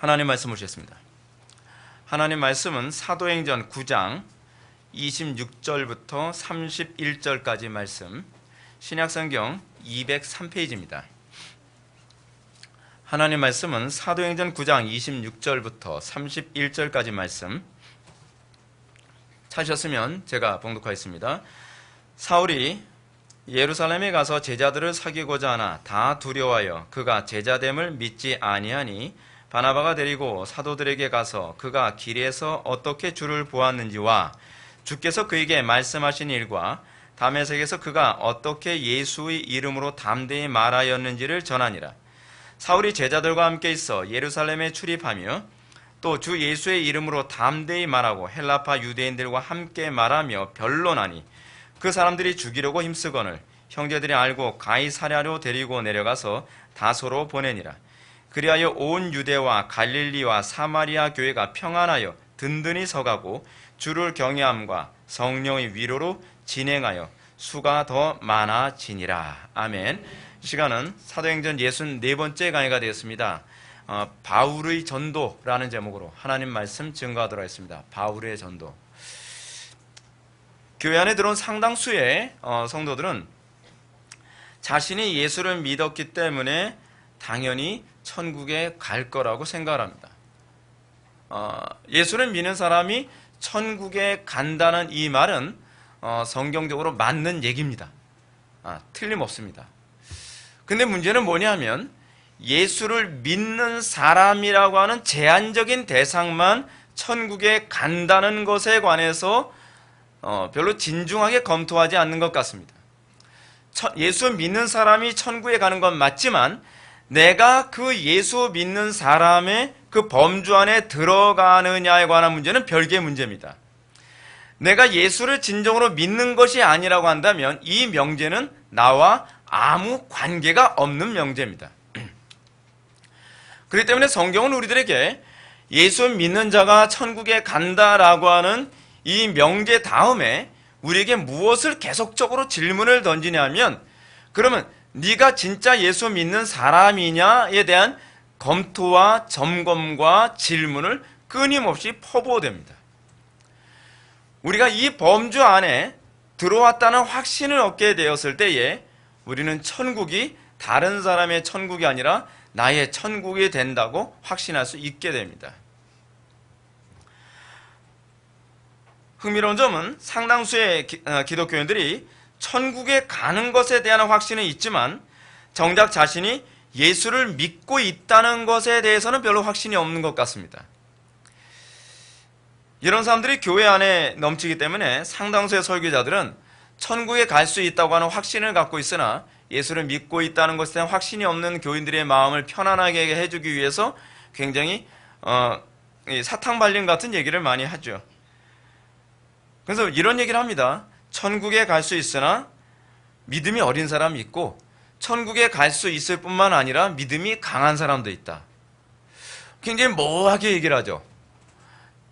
하나님 말씀 보시겠습니다. 하나님 말씀은 사도행전 9장 26절부터 31절까지 말씀, 신약성경 203페이지입니다. 하나님 말씀은 사도행전 9장 26절부터 31절까지 말씀, 찾으셨으면 제가 봉독하겠습니다. 사울이 예루살렘에 가서 제자들을 사귀고자 하나 다 두려워하여 그가 제자됨을 믿지 아니하니 바나바가 데리고 사도들에게 가서 그가 길에서 어떻게 주를 보았는지와 주께서 그에게 말씀하신 일과 다메섹에서 그가 어떻게 예수의 이름으로 담대히 말하였는지를 전하니라. 사울이 제자들과 함께 있어 예루살렘에 출입하며 또 주 예수의 이름으로 담대히 말하고 헬라파 유대인들과 함께 말하며 변론하니 그 사람들이 죽이려고 힘쓰거늘 형제들이 알고 가이사랴로 데리고 내려가서 다소로 보내니라. 그리하여 온 유대와 갈릴리와 사마리아 교회가 평안하여 든든히 서가고 주를 경외함과 성령의 위로로 진행하여 수가 더 많아지니라. 아멘. 이 시간은 사도행전 64번째 강의가 되었습니다. 바울의 전도라는 제목으로 하나님 말씀 증거하도록 하겠습니다. 바울의 전도. 교회 안에 들어온 상당수의 성도들은 자신이 예수를 믿었기 때문에 당연히 천국에 갈 거라고 생각을 합니다. 예수를 믿는 사람이 천국에 간다는 이 말은 성경적으로 맞는 얘기입니다. 틀림없습니다. 근데 문제는 뭐냐면 예수를 믿는 사람이라고 하는 제한적인 대상만 천국에 간다는 것에 관해서 별로 진중하게 검토하지 않는 것 같습니다. 예수 믿는 사람이 천국에 가는 건 맞지만 내가 그 예수 믿는 사람의 그 범주 안에 들어가느냐에 관한 문제는 별개의 문제입니다. 내가 예수를 진정으로 믿는 것이 아니라고 한다면 이 명제는 나와 아무 관계가 없는 명제입니다. 그렇기 때문에 성경은 우리들에게 예수 믿는 자가 천국에 간다라고 하는 이 명제 다음에 우리에게 무엇을 계속적으로 질문을 던지냐면, 그러면 네가 진짜 예수 믿는 사람이냐에 대한 검토와 점검과 질문을 끊임없이 퍼부어댑니다. 우리가 이 범주 안에 들어왔다는 확신을 얻게 되었을 때에 우리는 천국이 다른 사람의 천국이 아니라 나의 천국이 된다고 확신할 수 있게 됩니다. 흥미로운 점은 상당수의 기독교인들이 천국에 가는 것에 대한 확신은 있지만 정작 자신이 예수를 믿고 있다는 것에 대해서는 별로 확신이 없는 것 같습니다. 이런 사람들이 교회 안에 넘치기 때문에 상당수의 설교자들은 천국에 갈 수 있다고 하는 확신을 갖고 있으나 예수를 믿고 있다는 것에 대한 확신이 없는 교인들의 마음을 편안하게 해주기 위해서 굉장히 사탕발림 같은 얘기를 많이 하죠. 그래서 이런 얘기를 합니다. 천국에 갈 수 있으나 믿음이 어린 사람이 있고 천국에 갈 수 있을 뿐만 아니라 믿음이 강한 사람도 있다. 굉장히 모호하게 얘기를 하죠.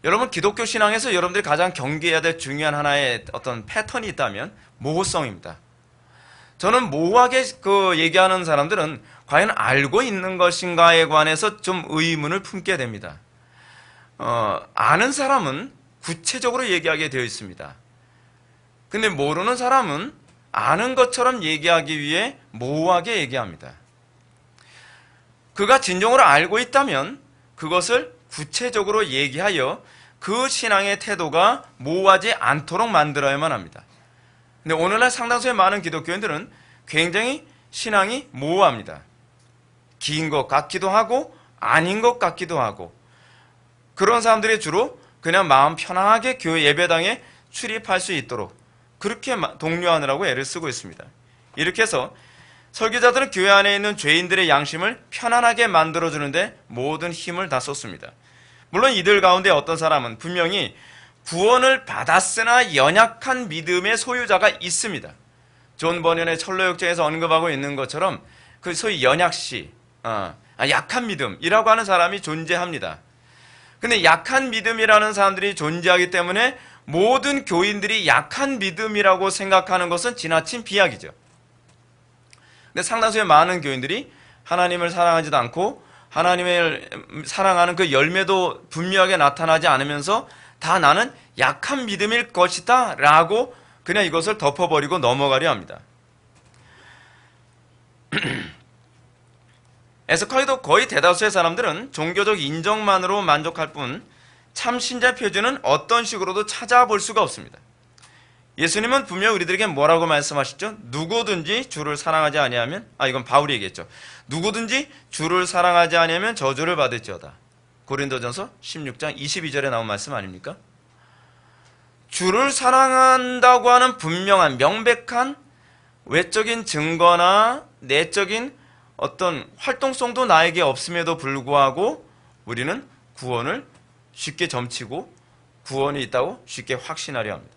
여러분, 기독교 신앙에서 여러분들이 가장 경계해야 될 중요한 하나의 어떤 패턴이 있다면 모호성입니다. 저는 모호하게 얘기하는 사람들은 과연 알고 있는 것인가에 관해서 좀 의문을 품게 됩니다. 아는 사람은 구체적으로 얘기하게 되어 있습니다. 근데 모르는 사람은 아는 것처럼 얘기하기 위해 모호하게 얘기합니다. 그가 진정으로 알고 있다면 그것을 구체적으로 얘기하여 그 신앙의 태도가 모호하지 않도록 만들어야만 합니다. 근데 오늘날 상당수의 많은 기독교인들은 굉장히 신앙이 모호합니다. 긴 것 같기도 하고 아닌 것 같기도 하고, 그런 사람들이 주로 그냥 마음 편하게 교회 예배당에 출입할 수 있도록 그렇게 독려하느라고 애를 쓰고 있습니다. 이렇게 해서 설교자들은 교회 안에 있는 죄인들의 양심을 편안하게 만들어주는데 모든 힘을 다 쏟습니다. 물론 이들 가운데 어떤 사람은 분명히 구원을 받았으나 연약한 믿음의 소유자가 있습니다. 존 버년의 철로역정에서 언급하고 있는 것처럼 그 소위 연약시, 약한 믿음이라고 하는 사람이 존재합니다. 근데 약한 믿음이라는 사람들이 존재하기 때문에 모든 교인들이 약한 믿음이라고 생각하는 것은 지나친 비약이죠. 근데 상당수의 많은 교인들이 하나님을 사랑하지도 않고 하나님을 사랑하는 그 열매도 분명하게 나타나지 않으면서 다 나는 약한 믿음일 것이다 라고 그냥 이것을 덮어버리고 넘어가려 합니다. 에스커에도 거의 대다수의 사람들은 종교적 인정만으로 만족할 뿐 참 신자 표준은 어떤 식으로도 찾아볼 수가 없습니다. 예수님은 분명 우리들에게 뭐라고 말씀하시죠? 누구든지 주를 사랑하지 아니하면, 이건 바울이 얘기했죠. 누구든지 주를 사랑하지 아니하면 저주를 받을지어다. 고린도전서 16장 22절에 나온 말씀 아닙니까? 주를 사랑한다고 하는 분명한 명백한 외적인 증거나 내적인 어떤 활동성도 나에게 없음에도 불구하고 우리는 구원을 쉽게 점치고 구원이 있다고 쉽게 확신하려 합니다.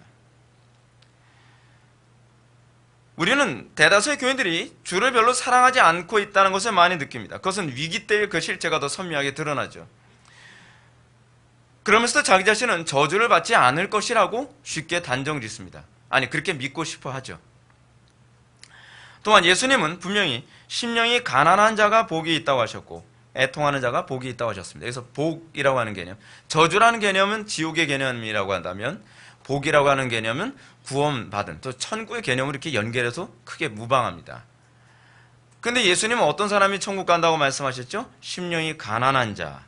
우리는 대다수의 교인들이 주를 별로 사랑하지 않고 있다는 것을 많이 느낍니다. 그것은 위기 때의 그 실체가 더 선명하게 드러나죠. 그러면서도 자기 자신은 저주를 받지 않을 것이라고 쉽게 단정 짓습니다. 그렇게 믿고 싶어 하죠. 또한 예수님은 분명히 심령이 가난한 자가 복이 있다고 하셨고 애통하는 자가 복이 있다고 하셨습니다. 여기서 복이라고 하는 개념, 저주라는 개념은 지옥의 개념이라고 한다면 복이라고 하는 개념은 구원받은, 또 천국의 개념으로 이렇게 연결해서 크게 무방합니다. 그런데 예수님은 어떤 사람이 천국 간다고 말씀하셨죠? 심령이 가난한 자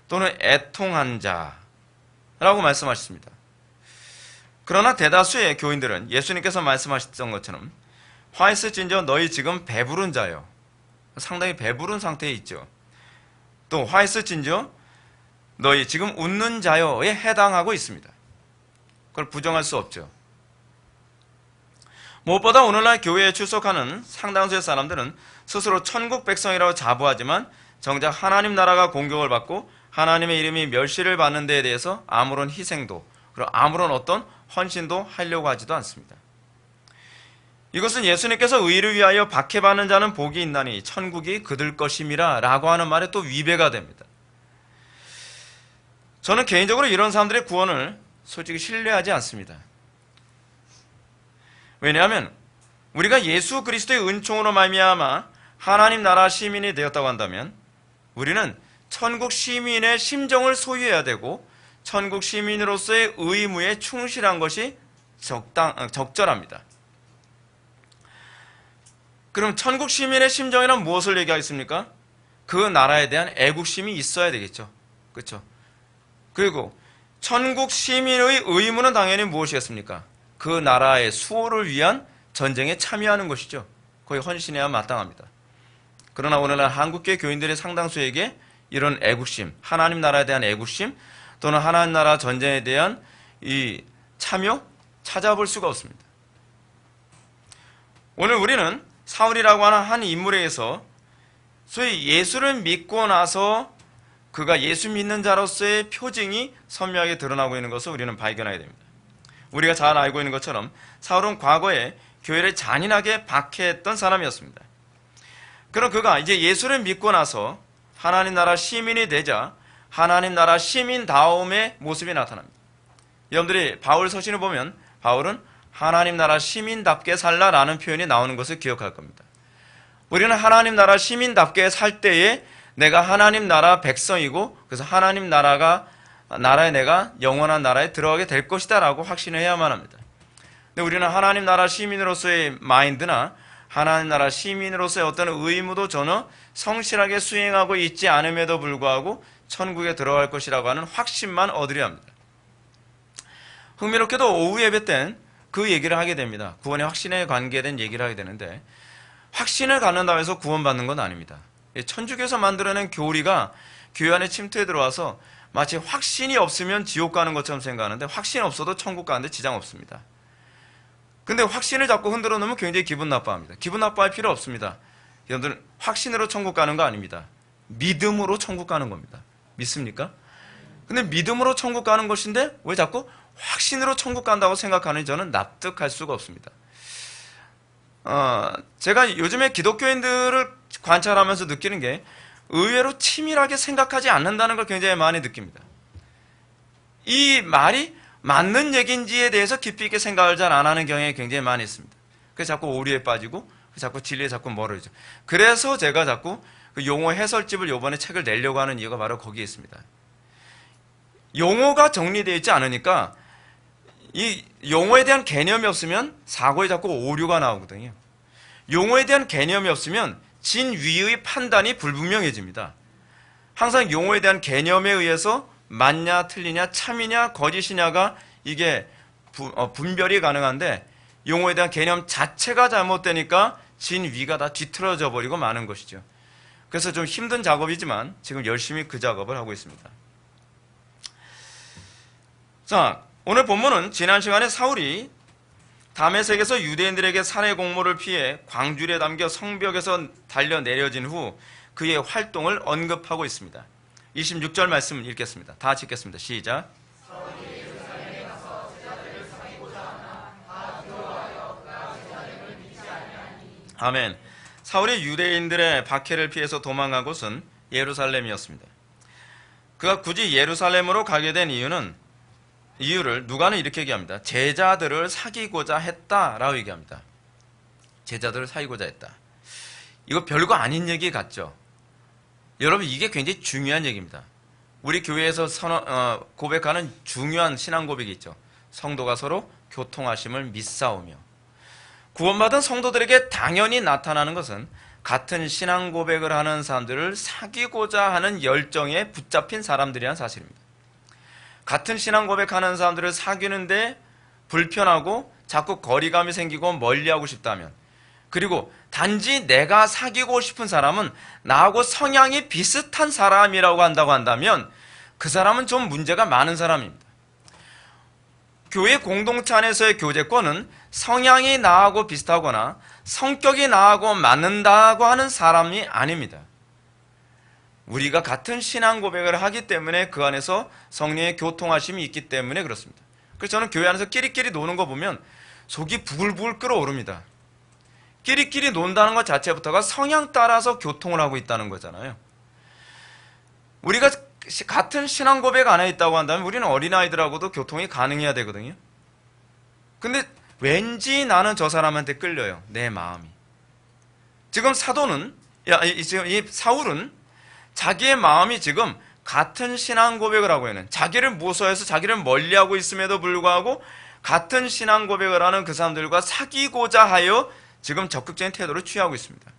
또는 애통한 자라고 말씀하셨습니다. 그러나 대다수의 교인들은 예수님께서 말씀하셨던 것처럼 화 있을진저 너희 지금 배부른 자요, 상당히 배부른 상태에 있죠. 또 화 있을진저 너희 지금 웃는 자요에 해당하고 있습니다. 그걸 부정할 수 없죠. 무엇보다 오늘날 교회에 출석하는 상당수의 사람들은 스스로 천국 백성이라고 자부하지만 정작 하나님 나라가 공격을 받고 하나님의 이름이 멸시를 받는 데에 대해서 아무런 희생도 그리고 아무런 어떤 헌신도 하려고 하지도 않습니다. 이것은 예수님께서 의를 위하여 박해받는 자는 복이 있나니 천국이 그들 것임이라 라고 하는 말에 또 위배가 됩니다. 저는 개인적으로 이런 사람들의 구원을 솔직히 신뢰하지 않습니다. 왜냐하면 우리가 예수 그리스도의 은총으로 말미암아 하나님 나라 시민이 되었다고 한다면 우리는 천국 시민의 심정을 소유해야 되고 천국 시민으로서의 의무에 충실한 것이 적절합니다. 그럼 천국 시민의 심정이란 무엇을 얘기하겠습니까? 그 나라에 대한 애국심이 있어야 되겠죠. 그렇죠? 그리고 천국 시민의 의무는 당연히 무엇이겠습니까? 그 나라의 수호를 위한 전쟁에 참여하는 것이죠. 거의 헌신해야 마땅합니다. 그러나 오늘날 한국계 교인들의 상당수에게 이런 애국심, 하나님 나라에 대한 애국심 또는 하나님 나라 전쟁에 대한 이 참여 찾아볼 수가 없습니다. 오늘 우리는 사울이라고 하는 한 인물에 의해서 소위 예수를 믿고 나서 그가 예수 믿는 자로서의 표징이 선명하게 드러나고 있는 것을 우리는 발견하게 됩니다. 우리가 잘 알고 있는 것처럼 사울은 과거에 교회를 잔인하게 박해했던 사람이었습니다. 그럼 그가 이제 예수를 믿고 나서 하나님 나라 시민이 되자 하나님 나라 시민다움의 모습이 나타납니다. 여러분들이 바울 서신을 보면 바울은 하나님 나라 시민답게 살라라는 표현이 나오는 것을 기억할 겁니다. 우리는 하나님 나라 시민답게 살 때에 내가 하나님 나라 백성이고 그래서 하나님 나라에 내가 영원한 나라에 들어가게 될 것이다 라고 확신해야만 합니다. 근데 우리는 하나님 나라 시민으로서의 마인드나 하나님 나라 시민으로서의 어떤 의무도 전혀 성실하게 수행하고 있지 않음에도 불구하고 천국에 들어갈 것이라고 하는 확신만 얻으려 합니다. 흥미롭게도 오후 예배 땐 그 얘기를 하게 됩니다. 구원의 확신에 관계된 얘기를 하게 되는데 확신을 갖는다고 해서 구원받는 건 아닙니다. 천주교에서 만들어낸 교리가 교회 안에 침투해 들어와서 마치 확신이 없으면 지옥 가는 것처럼 생각하는데 확신이 없어도 천국 가는데 지장 없습니다. 근데 확신을 자꾸 흔들어 놓으면 굉장히 기분 나빠합니다. 기분 나빠할 필요 없습니다. 여러분들 확신으로 천국 가는 거 아닙니다. 믿음으로 천국 가는 겁니다. 믿습니까? 근데 믿음으로 천국 가는 것인데 왜 자꾸 확신으로 천국 간다고 생각하는지 저는 납득할 수가 없습니다. 제가 요즘에 기독교인들을 관찰하면서 느끼는 게 의외로 치밀하게 생각하지 않는다는 걸 굉장히 많이 느낍니다. 이 말이 맞는 얘기인지에 대해서 깊이 있게 생각을 잘 안 하는 경향이 굉장히 많이 있습니다. 그래서 자꾸 오류에 빠지고 자꾸 진리에 자꾸 멀어지죠. 그래서 제가 자꾸 그 용어 해설집을 요번에 책을 내려고 하는 이유가 바로 거기에 있습니다. 용어가 정리되어 있지 않으니까 이 용어에 대한 개념이 없으면 사고에 자꾸 오류가 나오거든요. 용어에 대한 개념이 없으면 진위의 판단이 불분명해집니다. 항상 용어에 대한 개념에 의해서 맞냐 틀리냐 참이냐 거짓이냐가 이게 분별이 가능한데 용어에 대한 개념 자체가 잘못되니까 진위가 다 뒤틀어져 버리고 마는 것이죠. 그래서 좀 힘든 작업이지만 지금 열심히 그 작업을 하고 있습니다. 자, 오늘 본문은 지난 시간에 사울이 다메섹에서 유대인들에게 살해 공모를 피해 광줄에 담겨 성벽에서 달려 내려진 후 그의 활동을 언급하고 있습니다. 26절 말씀 읽겠습니다. 다 같이 읽겠습니다. 시작. 아멘. 사울이 유대인들의 박해를 피해서 도망간 곳은 예루살렘이었습니다. 그가 굳이 예루살렘으로 가게 된 이유를 누가는 이렇게 얘기합니다. 제자들을 사귀고자 했다라고 얘기합니다. 제자들을 사귀고자 했다. 이거 별거 아닌 얘기 같죠? 여러분, 이게 굉장히 중요한 얘기입니다. 우리 교회에서 고백하는 중요한 신앙 고백이 있죠. 성도가 서로 교통하심을 믿사오며. 구원받은 성도들에게 당연히 나타나는 것은 같은 신앙 고백을 하는 사람들을 사귀고자 하는 열정에 붙잡힌 사람들이라는 사실입니다. 같은 신앙 고백하는 사람들을 사귀는데 불편하고 자꾸 거리감이 생기고 멀리하고 싶다면, 그리고 단지 내가 사귀고 싶은 사람은 나하고 성향이 비슷한 사람이라고 한다면 그 사람은 좀 문제가 많은 사람입니다. 교회 공동체 안에서의 교제권은 성향이 나하고 비슷하거나 성격이 나하고 맞는다고 하는 사람이 아닙니다. 우리가 같은 신앙 고백을 하기 때문에 그 안에서 성령의 교통하심이 있기 때문에 그렇습니다. 그래서 저는 교회 안에서 끼리끼리 노는 거 보면 속이 부글부글 끓어오릅니다. 끼리끼리 논다는 것 자체부터가 성향 따라서 교통을 하고 있다는 거잖아요. 우리가 같은 신앙 고백 안에 있다고 한다면 우리는 어린아이들하고도 교통이 가능해야 되거든요. 근데 왠지 나는 저 사람한테 끌려요. 내 마음이. 지금 이 사울은 자기의 마음이 지금 같은 신앙 고백을 하고 있는, 자기를 무서워해서 자기를 멀리하고 있음에도 불구하고 같은 신앙 고백을 하는 그 사람들과 사귀고자 하여 지금 적극적인 태도를 취하고 있습니다.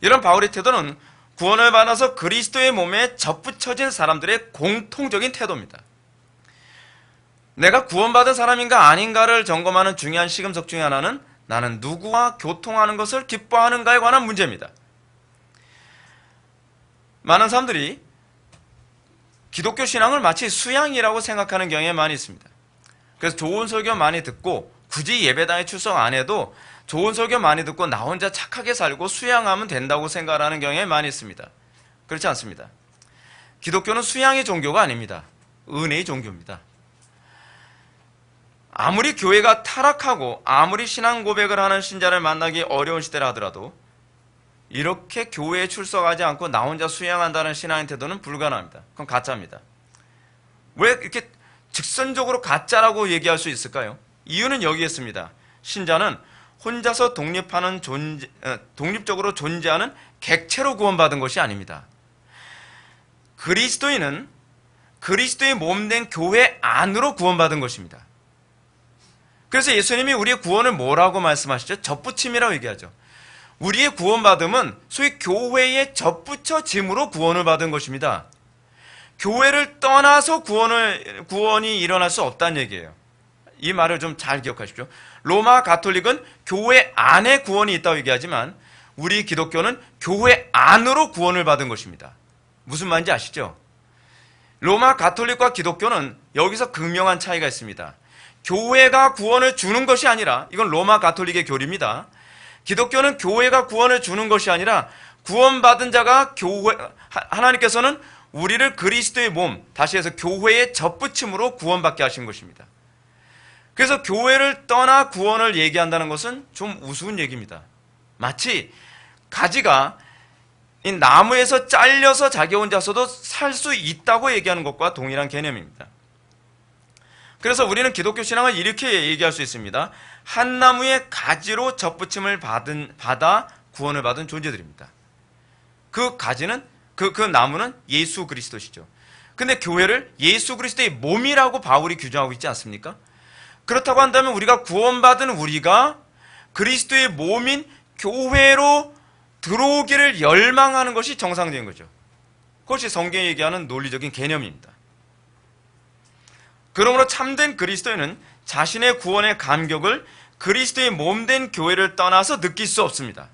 이런 바울의 태도는 구원을 받아서 그리스도의 몸에 접붙여진 사람들의 공통적인 태도입니다. 내가 구원받은 사람인가 아닌가를 점검하는 중요한 시금석 중에 하나는 나는 누구와 교통하는 것을 기뻐하는가에 관한 문제입니다. 많은 사람들이 기독교 신앙을 마치 수양이라고 생각하는 경향이 많이 있습니다. 그래서 좋은 설교 많이 듣고 굳이 예배당에 출석 안 해도 좋은 설교 많이 듣고 나 혼자 착하게 살고 수양하면 된다고 생각하는 경향이 많이 있습니다. 그렇지 않습니다. 기독교는 수양의 종교가 아닙니다. 은혜의 종교입니다. 아무리 교회가 타락하고 아무리 신앙 고백을 하는 신자를 만나기 어려운 시대라 하더라도 이렇게 교회에 출석하지 않고 나 혼자 수양한다는 신앙의 태도는 불가능합니다. 그건 가짜입니다. 왜 이렇게 직선적으로 가짜라고 얘기할 수 있을까요? 이유는 여기에 있습니다. 신자는 혼자서 독립적으로 존재하는 객체로 구원받은 것이 아닙니다. 그리스도인은 그리스도의 몸된 교회 안으로 구원받은 것입니다. 그래서 예수님이 우리의 구원을 뭐라고 말씀하시죠? 접붙임이라고 얘기하죠. 우리의 구원받음은 소위 교회에 접붙여짐으로 구원을 받은 것입니다. 교회를 떠나서 구원이 일어날 수 없다는 얘기예요. 이 말을 좀 잘 기억하십시오. 로마 가톨릭은 교회 안에 구원이 있다고 얘기하지만 우리 기독교는 교회 안으로 구원을 받은 것입니다. 무슨 말인지 아시죠? 로마 가톨릭과 기독교는 여기서 극명한 차이가 있습니다. 교회가 구원을 주는 것이 아니라, 이건 로마 가톨릭의 교리입니다. 기독교는 교회가 구원을 주는 것이 아니라 구원받은 자가 하나님께서는 우리를 그리스도의 몸, 다시 해서 교회의 접붙임으로 구원받게 하신 것입니다. 그래서 교회를 떠나 구원을 얘기한다는 것은 좀 우스운 얘기입니다. 마치 가지가 이 나무에서 잘려서 자기 혼자서도 살 수 있다고 얘기하는 것과 동일한 개념입니다. 그래서 우리는 기독교 신앙을 이렇게 얘기할 수 있습니다. 한 나무의 가지로 접붙임을 받아 구원을 받은 존재들입니다. 그 가지는 그 나무는 예수 그리스도시죠. 근데 교회를 예수 그리스도의 몸이라고 바울이 규정하고 있지 않습니까? 그렇다고 한다면 우리가 구원받은 우리가 그리스도의 몸인 교회로 들어오기를 열망하는 것이 정상적인 거죠. 그것이 성경이 얘기하는 논리적인 개념입니다. 그러므로 참된 그리스도인은 자신의 구원의 감격을 그리스도의 몸된 교회를 떠나서 느낄 수 없습니다.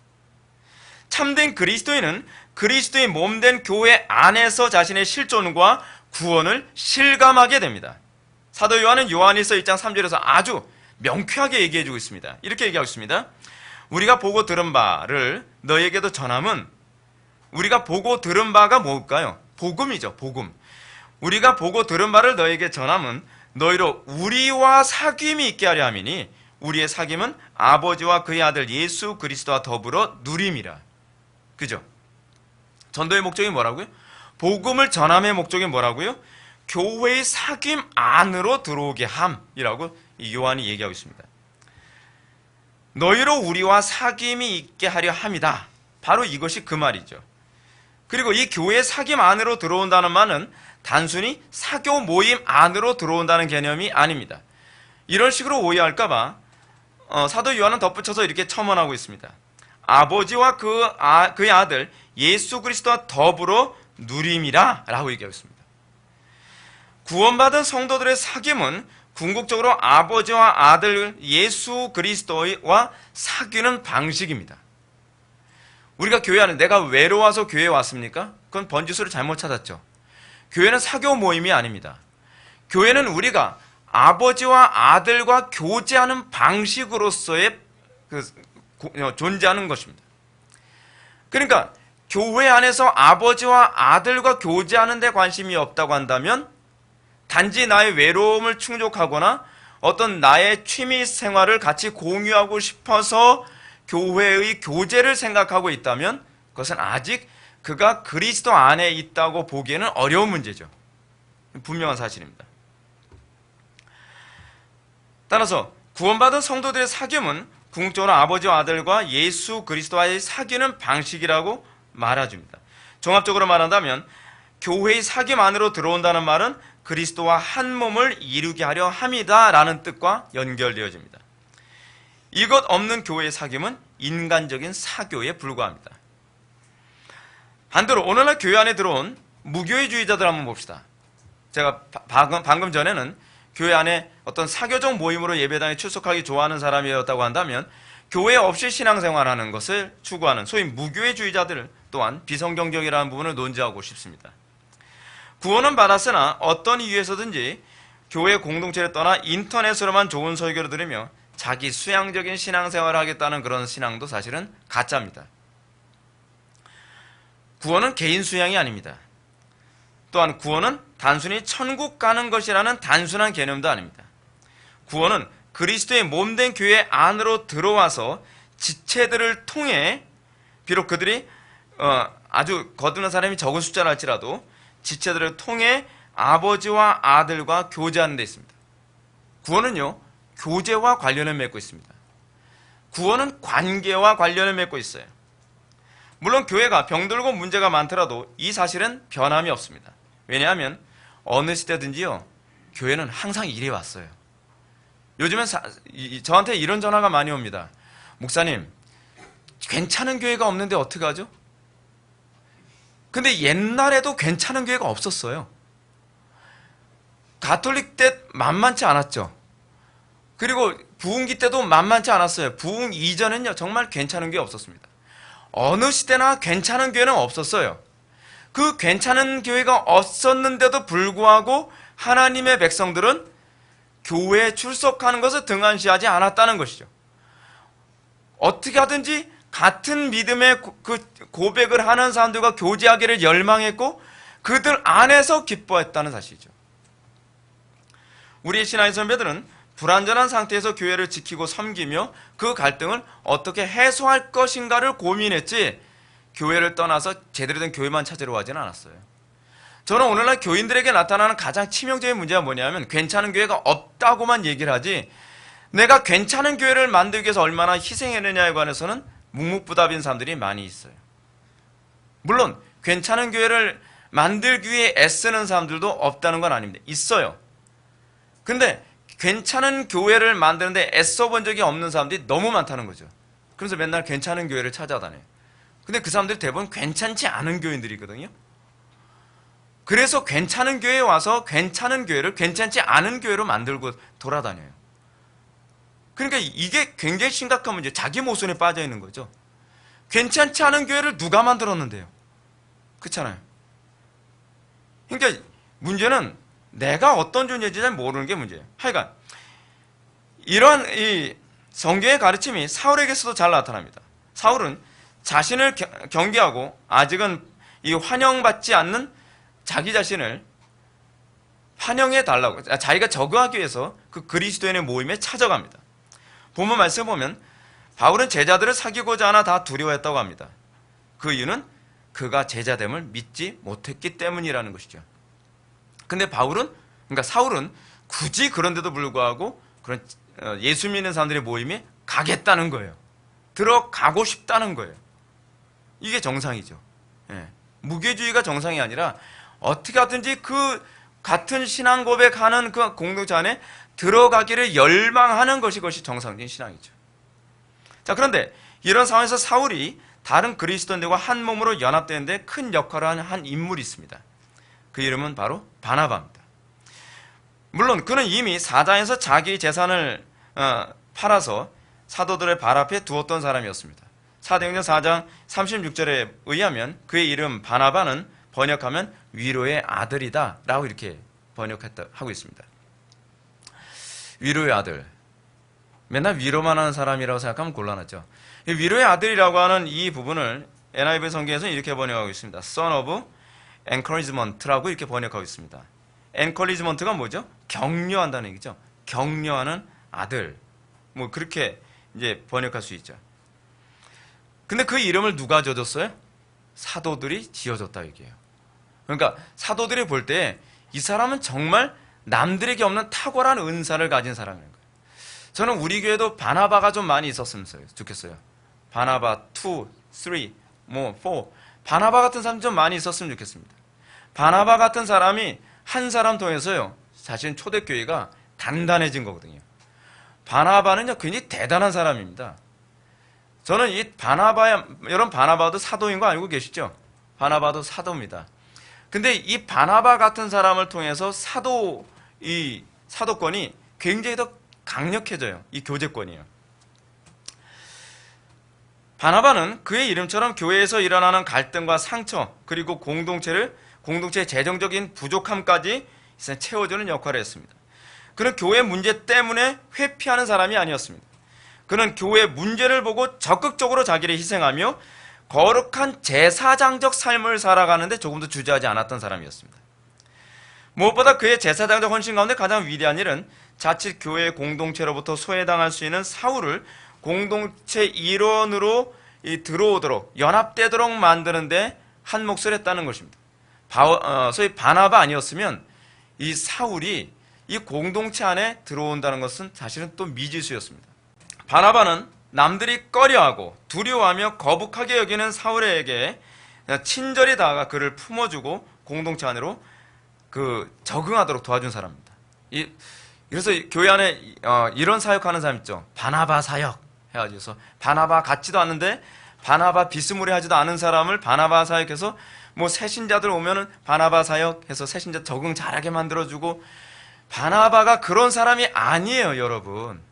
참된 그리스도인은 그리스도의 몸된 교회 안에서 자신의 실존과 구원을 실감하게 됩니다. 사도 요한은 요한일서 1장 3절에서 아주 명쾌하게 얘기해주고 있습니다. 이렇게 얘기하고 있습니다. 우리가 보고 들은 바를 너에게도 전함은, 우리가 보고 들은 바가 뭘까요? 복음이죠. 복음. 우리가 보고 들은 바를 너에게 전함은 너희로 우리와 사귐이 있게 하려 함이니 우리의 사귐은 아버지와 그의 아들 예수 그리스도와 더불어 누림이라. 그죠? 전도의 목적이 뭐라고요? 복음을 전함의 목적이 뭐라고요? 교회의 사귐 안으로 들어오게 함이라고 요한이 얘기하고 있습니다. 너희로 우리와 사귐이 있게 하려 함이다. 바로 이것이 그 말이죠. 그리고 이 교회의 사귐 안으로 들어온다는 말은 단순히 사교 모임 안으로 들어온다는 개념이 아닙니다. 이런 식으로 오해할까봐 사도 요한은 덧붙여서 이렇게 첨언하고 있습니다. 아버지와 그의 아들 예수 그리스도와 더불어 누림이라 라고 얘기하고 있습니다. 구원받은 성도들의 사귐은 궁극적으로 아버지와 아들 예수 그리스도와 사귀는 방식입니다. 우리가 교회 안에 내가 외로워서 교회에 왔습니까? 그건 번지수를 잘못 찾았죠. 교회는 사교 모임이 아닙니다. 교회는 우리가 아버지와 아들과 교제하는 방식으로서의 존재하는 것입니다. 그러니까 교회 안에서 아버지와 아들과 교제하는 데 관심이 없다고 한다면 단지 나의 외로움을 충족하거나 어떤 나의 취미 생활을 같이 공유하고 싶어서 교회의 교제를 생각하고 있다면 그것은 아직 그가 그리스도 안에 있다고 보기에는 어려운 문제죠. 분명한 사실입니다. 따라서 구원받은 성도들의 사귐은 궁극적으로 아버지와 아들과 예수 그리스도와의 사귀는 방식이라고 말해줍니다. 종합적으로 말한다면 교회의 사귐 안으로 들어온다는 말은 그리스도와 한 몸을 이루게 하려 함이다 라는 뜻과 연결되어집니다. 이것 없는 교회의 사귐은 인간적인 사교에 불과합니다. 반대로 오늘날 교회 안에 들어온 무교회주의자들 한번 봅시다. 제가 방금 전에는 교회 안에 어떤 사교적 모임으로 예배당에 출석하기 좋아하는 사람이었다고 한다면 교회 없이 신앙생활하는 것을 추구하는 소위 무교회주의자들 또한 비성경적이라는 부분을 논지하고 싶습니다. 구원은 받았으나 어떤 이유에서든지 교회 공동체를 떠나 인터넷으로만 좋은 설교를 들으며 자기 수양적인 신앙생활을 하겠다는 그런 신앙도 사실은 가짜입니다. 구원은 개인 수양이 아닙니다. 또한 구원은 단순히 천국 가는 것이라는 단순한 개념도 아닙니다. 구원은 그리스도의 몸된 교회 안으로 들어와서 지체들을 통해 비록 그들이 아주 거듭난 사람이 적은 숫자라 할지라도 지체들을 통해 아버지와 아들과 교제하는 데 있습니다. 구원은요, 교제와 관련을 맺고 있습니다. 구원은 관계와 관련을 맺고 있어요. 물론 교회가 병들고 문제가 많더라도 이 사실은 변함이 없습니다. 왜냐하면 어느 시대든지요, 교회는 항상 이래 왔어요. 요즘엔 저한테 이런 전화가 많이 옵니다. 목사님, 괜찮은 교회가 없는데 어떡하죠? 근데 옛날에도 괜찮은 교회가 없었어요. 가톨릭 때 만만치 않았죠. 그리고 부흥기 때도 만만치 않았어요. 부흥 이전엔요, 정말 괜찮은 교회 없었습니다. 어느 시대나 괜찮은 교회는 없었어요. 그 괜찮은 교회가 없었는데도 불구하고 하나님의 백성들은 교회에 출석하는 것을 등한시하지 않았다는 것이죠. 어떻게 하든지 같은 믿음의 고백을 하는 사람들과 교제하기를 열망했고 그들 안에서 기뻐했다는 사실이죠. 우리의 신앙의 선배들은 불완전한 상태에서 교회를 지키고 섬기며 그 갈등을 어떻게 해소할 것인가를 고민했지 교회를 떠나서 제대로 된 교회만 찾으러 가지는 않았어요. 저는 오늘날 교인들에게 나타나는 가장 치명적인 문제가 뭐냐면 괜찮은 교회가 없다고만 얘기를 하지 내가 괜찮은 교회를 만들기 위해서 얼마나 희생했느냐에 관해서는 묵묵부답인 사람들이 많이 있어요. 물론 괜찮은 교회를 만들기 위해 애쓰는 사람들도 없다는 건 아닙니다. 있어요. 근데 괜찮은 교회를 만드는데 애써 본 적이 없는 사람들이 너무 많다는 거죠. 그래서 맨날 괜찮은 교회를 찾아다녀요. 근데 그 사람들이 대부분 괜찮지 않은 교인들이거든요. 그래서 괜찮은 교회에 와서 괜찮은 교회를 괜찮지 않은 교회로 만들고 돌아다녀요. 그러니까 이게 굉장히 심각한 문제, 자기 모순에 빠져 있는 거죠. 괜찮지 않은 교회를 누가 만들었는데요? 그렇잖아요. 그러니까 문제는 내가 어떤 존재인지 잘 모르는 게 문제예요. 하여간 이런 이 성경의 가르침이 사울에게서도 잘 나타납니다. 사울은 자신을 경계하고 아직은 이 환영받지 않는 자기 자신을 환영해 달라고, 자기가 적응하기 위해서 그 그리스도인의 모임에 찾아갑니다. 본문 말씀을 보면 바울은 제자들을 사귀고자 하나 다 두려워했다고 합니다. 그 이유는 그가 제자됨을 믿지 못했기 때문이라는 것이죠. 근데 그러니까 사울은 굳이 그런데도 불구하고 그런 예수 믿는 사람들의 모임에 가겠다는 거예요. 들어가고 싶다는 거예요. 이게 정상이죠. 예. 무교주의가 정상이 아니라 어떻게 하든지 그 같은 신앙 고백하는 그 공동체 안에 들어가기를 열망하는 것이 정상적인 신앙이죠. 자, 그런데 이런 상황에서 사울이 다른 그리스도인들과 한 몸으로 연합되는데 큰 역할을 하는 한 인물이 있습니다. 그 이름은 바로 바나바입니다. 물론 그는 이미 사자에서 자기 재산을 팔아서 사도들의 발 앞에 두었던 사람이었습니다. 사도행전 4장 36절에 의하면 그의 이름 바나바는 번역하면 위로의 아들이다 라고 이렇게 번역하고 있습니다. 위로의 아들, 맨날 위로만 하는 사람이라고 생각하면 곤란하죠. 위로의 아들이라고 하는 이 부분을 NIV 성경에서는 이렇게 번역하고 있습니다. Son of encouragement라고 이렇게 번역하고 있습니다. encouragement가 뭐죠? 격려한다는 얘기죠. 격려하는 아들, 뭐 그렇게 이제 번역할 수 있죠. 근데 그 이름을 누가 지어줬어요? 사도들이 지어줬다 얘기해요. 그러니까 사도들이 볼 때 이 사람은 정말 남들에게 없는 탁월한 은사를 가진 사람인 거예요. 저는 우리 교회도 바나바가 좀 많이 있었으면 좋겠어요. 바나바 2, 3, 4 바나바 같은 사람 좀 많이 있었으면 좋겠습니다. 바나바 같은 사람이 한 사람 통해서요 사실 초대교회가 단단해진 거거든요. 바나바는요 굉장히 대단한 사람입니다. 저는 이 여러분 바나바도 사도인 거 알고 계시죠? 바나바도 사도입니다. 근데 이 바나바 같은 사람을 통해서 사도권이 굉장히 더 강력해져요. 이 교제권이요. 바나바는 그의 이름처럼 교회에서 일어나는 갈등과 상처 그리고 공동체의 재정적인 부족함까지 채워주는 역할을 했습니다. 그는 교회 문제 때문에 회피하는 사람이 아니었습니다. 그는 교회 문제를 보고 적극적으로 자기를 희생하며 거룩한 제사장적 삶을 살아가는데 조금도 주저하지 않았던 사람이었습니다. 무엇보다 그의 제사장적 헌신 가운데 가장 위대한 일은 자칫 교회 공동체로부터 소외당할 수 있는 사울을 공동체 일원으로 들어오도록 연합되도록 만드는데 한 몫을 했다는 것입니다. 소위 바나바 아니었으면 이 사울이 이 공동체 안에 들어온다는 것은 사실은 또 미지수였습니다. 바나바는 남들이 꺼려하고 두려워하며 거북하게 여기는 사울에게 친절히 다가가 그를 품어주고 공동체 안으로 적응하도록 도와준 사람입니다. 그래서 교회 안에 이런 사역하는 사람 있죠. 바나바 사역 해가지고 바나바 같지도 않은데 바나바 비스무리하지도 않은 사람을 바나바 사역해서 뭐 새신자들 오면은 바나바 사역해서 새신자 적응 잘하게 만들어주고, 바나바가 그런 사람이 아니에요, 여러분.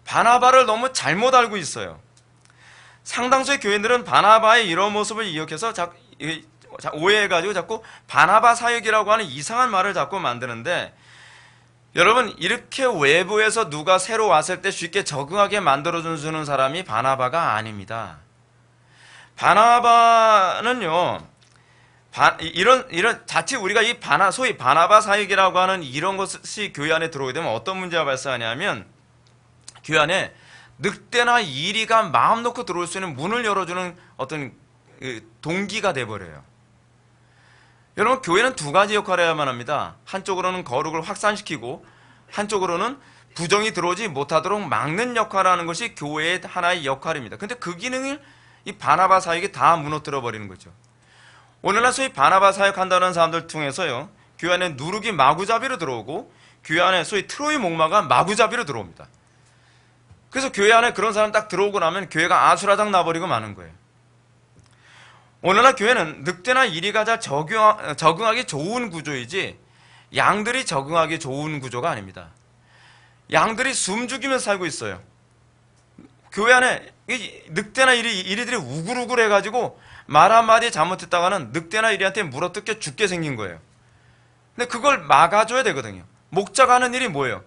바나바를 너무 잘못 알고 있어요. 상당수의 교회들은 바나바의 이런 모습을 이역해서 오해해가지고 자꾸 바나바 사역이라고 하는 이상한 말을 자꾸 만드는데, 여러분, 이렇게 외부에서 누가 새로 왔을 때 쉽게 적응하게 만들어주는 사람이 바나바가 아닙니다. 바나바는요, 자칫 우리가 소위 바나바 사역이라고 하는 이런 것이 교회 안에 들어오게 되면 어떤 문제가 발생하냐면, 교회 안에 늑대나 이리가 마음 놓고 들어올 수 있는 문을 열어주는 어떤 동기가 돼버려요. 여러분, 교회는 두 가지 역할을 해야만 합니다. 한쪽으로는 거룩을 확산시키고, 한쪽으로는 부정이 들어오지 못하도록 막는 역할을 하는 것이 교회의 하나의 역할입니다. 근데 그 기능을 이 바나바 사역이 다 무너뜨려 버리는 거죠. 오늘날 소위 바나바 사역한다는 사람들 통해서요, 교회 안에 누룩이 마구잡이로 들어오고 교회 안에 소위 트로이 목마가 마구잡이로 들어옵니다. 그래서 교회 안에 그런 사람 딱 들어오고 나면 교회가 아수라장 나버리고 마는 거예요. 오늘날 교회는 늑대나 이리가 잘 적응하기 좋은 구조이지 양들이 적응하기 좋은 구조가 아닙니다. 양들이 숨죽이면서 살고 있어요. 교회 안에 늑대나 이리들이 우글우글 해가지고 말 한마디 잘못했다가는 늑대나 이리한테 물어뜯겨 죽게 생긴 거예요. 근데 그걸 막아줘야 되거든요. 목자가 하는 일이 뭐예요?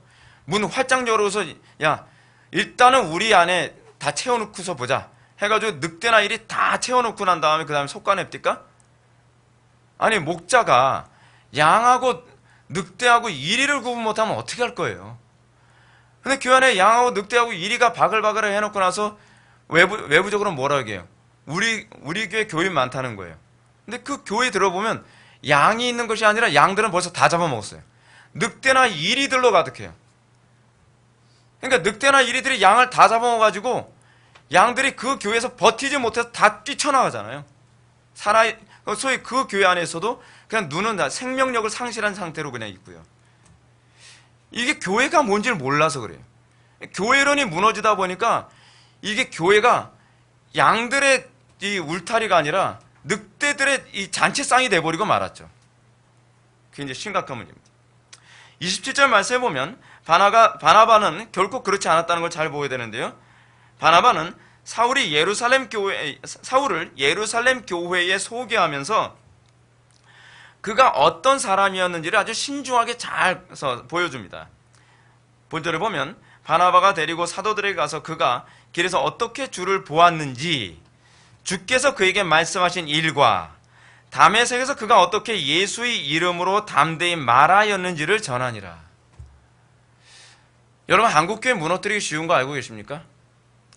문 활짝 열어서 야, 일단은 우리 안에 다 채워놓고서 보자 해가지고 늑대나 이리 다 채워놓고 난 다음에 그 다음에 속가냅니까? 아니, 목자가 양하고 늑대하고 이리를 구분 못하면 어떻게 할 거예요? 근데 교회 안에 양하고 늑대하고 이리가 바글바글 해놓고 나서 외부적으로 뭐라 얘기해요? 우리 교회 교인 많다는 거예요. 근데 그 교회 들어보면 양이 있는 것이 아니라 양들은 벌써 다 잡아먹었어요. 늑대나 이리들로 가득해요. 그러니까 늑대나 이리들이 양을 다 잡아먹어가지고 양들이 그 교회에서 버티지 못해서 다 뛰쳐나가잖아요. 소위 그 교회 안에서도 그냥 눈은 다 생명력을 상실한 상태로 그냥 있고요. 이게 교회가 뭔지를 몰라서 그래요. 교회론이 무너지다 보니까 이게 교회가 양들의 이 울타리가 아니라 늑대들의 이 잔치상이 돼버리고 말았죠. 그게 이제 심각한 문제입니다. 27절 말씀해 보면 바나바는 결코 그렇지 않았다는 걸 잘 보여야 되는데요. 바나바는 사울을 예루살렘 교회에 소개하면서 그가 어떤 사람이었는지를 아주 신중하게 잘 보여줍니다. 본절을 보면 바나바가 데리고 사도들에게 가서 그가 길에서 어떻게 주를 보았는지, 주께서 그에게 말씀하신 일과 다메섹에서 그가 어떻게 예수의 이름으로 담대히 말하였는지를 전하니라. 여러분, 한국교회 무너뜨리기 쉬운 거 알고 계십니까?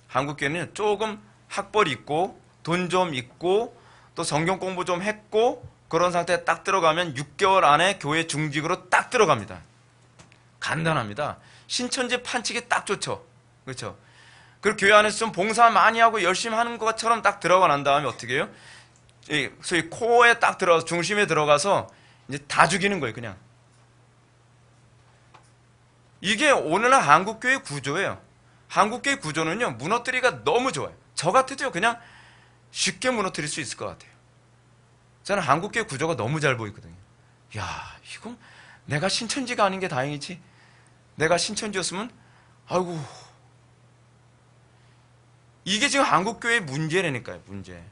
한국교회는 조금 학벌 있고 돈 좀 있고 또 성경 공부 좀 했고 그런 상태에 딱 들어가면 6개월 안에 교회 중직으로 딱 들어갑니다. 간단합니다. 신천지 판치기 딱 좋죠. 그렇죠? 그리고 교회 안에서 좀 봉사 많이 하고 열심히 하는 것처럼 딱 들어가 난 다음에 어떻게 해요? 소위 코어에 딱 들어가서 중심에 들어가서 이제 다 죽이는 거예요, 그냥. 이게 오늘날 한국교회 구조예요. 한국교회 구조는요, 무너뜨리기가 너무 좋아요. 저 같아도 그냥 쉽게 무너뜨릴 수 있을 것 같아요. 저는 한국교회 구조가 너무 잘 보이거든요. 야, 이거 내가 신천지가 아닌 게 다행이지. 내가 신천지였으면, 아이고. 이게 지금 한국교회의 문제라니까요, 문제.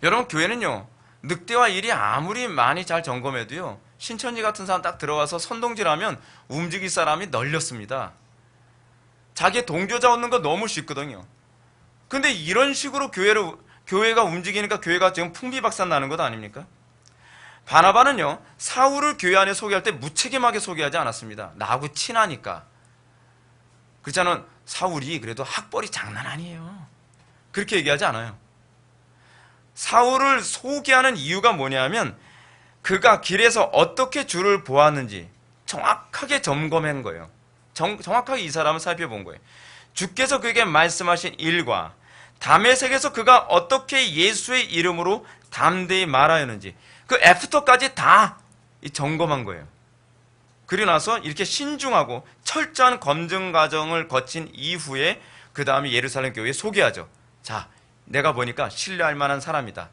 여러분, 교회는요, 늑대와 일이 아무리 많이 잘 점검해도요, 신천지 같은 사람 딱 들어와서 선동질하면 움직일 사람이 널렸습니다. 자기 동조자 얻는 거 너무 쉽거든요. 근데 이런 식으로 교회가 움직이니까 교회가 지금 풍비박산 나는 것 아닙니까? 바나바는요, 사울을 교회 안에 소개할 때 무책임하게 소개하지 않았습니다. 나하고 친하니까. 그렇잖아요. 사울이 그래도 학벌이 장난 아니에요. 그렇게 얘기하지 않아요. 사울을 소개하는 이유가 뭐냐면 그가 길에서 어떻게 주를 보았는지 정확하게 점검한 거예요. 정확하게 이 사람을 살펴본 거예요. 주께서 그에게 말씀하신 일과 다메섹에서 그가 어떻게 예수의 이름으로 담대히 말하였는지 그 애프터까지 다 점검한 거예요. 그리고 나서 이렇게 신중하고 철저한 검증 과정을 거친 이후에 그 다음에 예루살렘 교회에 소개하죠. 자, 내가 보니까 신뢰할 만한 사람이다.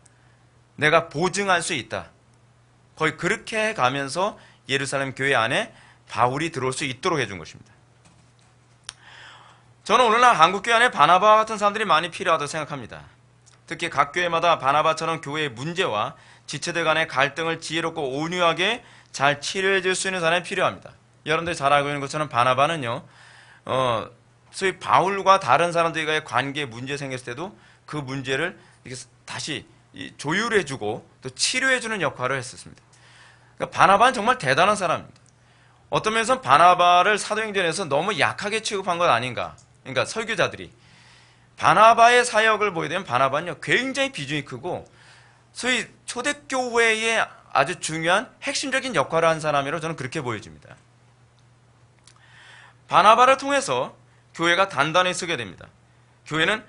내가 보증할 수 있다. 거의 그렇게 가면서 예루살렘 교회 안에 바울이 들어올 수 있도록 해준 것입니다. 저는 오늘날 한국교회 안에 바나바와 같은 사람들이 많이 필요하다고 생각합니다. 특히 각 교회마다 바나바처럼 교회의 문제와 지체들 간의 갈등을 지혜롭고 온유하게 잘 치료해 줄 수 있는 사람이 필요합니다. 여러분들이 잘 알고 있는 것처럼 바나바는요, 소위 바울과 다른 사람들과의 관계에 문제 생겼을 때도 그 문제를 이렇게 다시 조율해주고 또 치료해주는 역할을 했었습니다. 그러니까 바나바는 정말 대단한 사람입니다. 어떤 면에서는 바나바를 사도행전에서 너무 약하게 취급한 것 아닌가. 그러니까 설교자들이 바나바의 사역을 보게 되면 바나바는요, 굉장히 비중이 크고 소위 초대교회의 아주 중요한 핵심적인 역할을 한 사람이라고 저는 그렇게 보여집니다. 바나바를 통해서 교회가 단단히 서게 됩니다. 교회는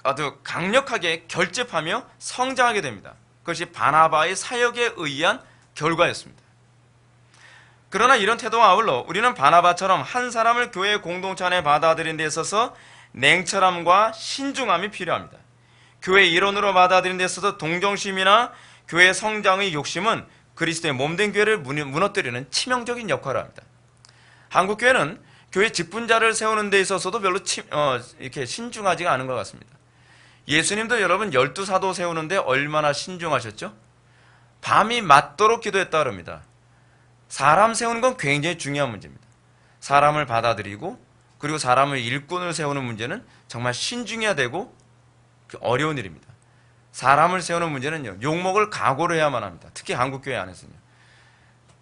아주 강력하게 결집하며 성장하게 됩니다. 그것이 바나바의 사역에 의한 결과였습니다. 그러나 이런 태도와 아울러 우리는 바나바처럼 한 사람을 교회 공동체 안에 받아들이는 데 있어서 냉철함과 신중함이 필요합니다. 교회 일원으로 받아들이는 데 있어서 동정심이나 교회 성장의 욕심은 그리스도의 몸된 교회를 무너뜨리는 치명적인 역할을 합니다. 한국교회는 교회 직분자를 세우는 데 있어서도 별로 이렇게 신중하지가 않은 것 같습니다. 예수님도 여러분 12사도 세우는데 얼마나 신중하셨죠? 밤이 맞도록 기도했다 그럽니다. 사람 세우는 건 굉장히 중요한 문제입니다. 사람을 받아들이고 그리고 사람을 일꾼을 세우는 문제는 정말 신중해야 되고 어려운 일입니다. 사람을 세우는 문제는요, 욕먹을 각오를 해야만 합니다. 특히 한국교회 안에서는요.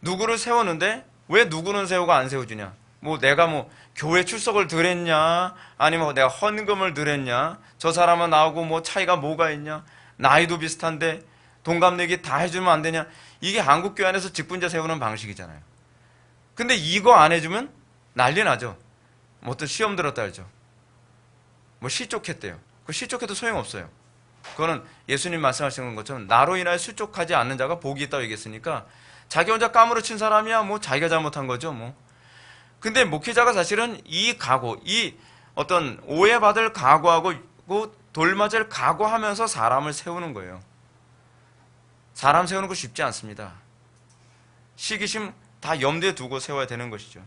누구를 세웠는데 왜 누구는 세우고 안 세워주냐? 내가 교회 출석을 덜 했냐? 아니면 내가 헌금을 덜 했냐? 저 사람은 나하고 차이가 뭐가 있냐? 나이도 비슷한데 동갑내기 다 해주면 안 되냐? 이게 한국교회 안에서 직분자 세우는 방식이잖아요. 근데 이거 안 해주면 난리 나죠. 어떤 시험 들었다 하죠. 실족했대요. 그 실족해도 소용없어요. 그거는 예수님 말씀하시는 것처럼 나로 인하여 실족하지 않는 자가 복이 있다고 얘기했으니까 자기 혼자 까무러친 사람이야 자기가 잘못한 거죠. 근데 목회자가 사실은 이 각오, 이 어떤 오해받을 각오하고 돌맞을 각오하면서 사람을 세우는 거예요. 사람 세우는 거 쉽지 않습니다. 시기심 다 염두에 두고 세워야 되는 것이죠.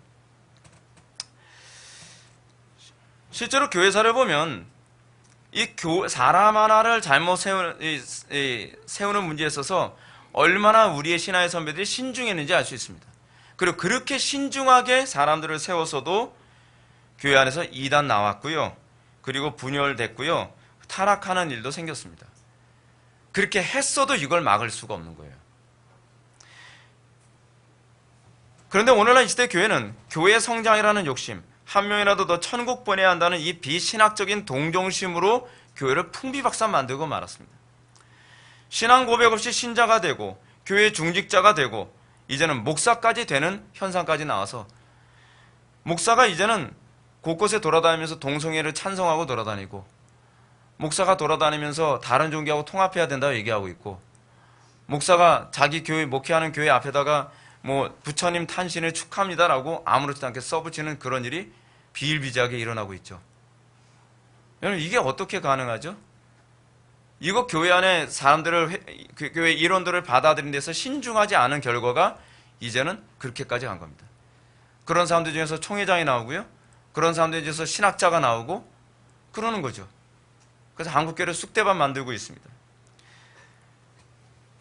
실제로 교회사를 보면 사람 하나를 잘못 세우는 문제에 있어서 얼마나 우리의 신화의 선배들이 신중했는지 알 수 있습니다. 그리고 그렇게 신중하게 사람들을 세웠어도 교회 안에서 이단 나왔고요. 그리고 분열됐고요. 타락하는 일도 생겼습니다. 그렇게 했어도 이걸 막을 수가 없는 거예요. 그런데 오늘날 이 시대 교회는 교회 성장이라는 욕심, 한 명이라도 더 천국 보내야 한다는 이 비신학적인 동정심으로 교회를 풍비박산 만들고 말았습니다. 신앙 고백 없이 신자가 되고 교회 중직자가 되고 이제는 목사까지 되는 현상까지 나와서 목사가 이제는 곳곳에 돌아다니면서 동성애를 찬성하고 돌아다니고 목사가 돌아다니면서 다른 종교하고 통합해야 된다고 얘기하고 있고 목사가 자기 교회 목회하는 교회 앞에다가 부처님 탄신을 축하합니다라고 아무렇지도 않게 써붙이는 그런 일이 비일비재하게 일어나고 있죠. 여러분 이게 어떻게 가능하죠? 이거 교회 안에 사람들을 교회 일원들을 받아들이는 데서 신중하지 않은 결과가 이제는 그렇게까지 간 겁니다. 그런 사람들 중에서 총회장이 나오고요. 그런 사람들 중에서 신학자가 나오고 그러는 거죠. 그래서 한국교회를 쑥대밭 만들고 있습니다.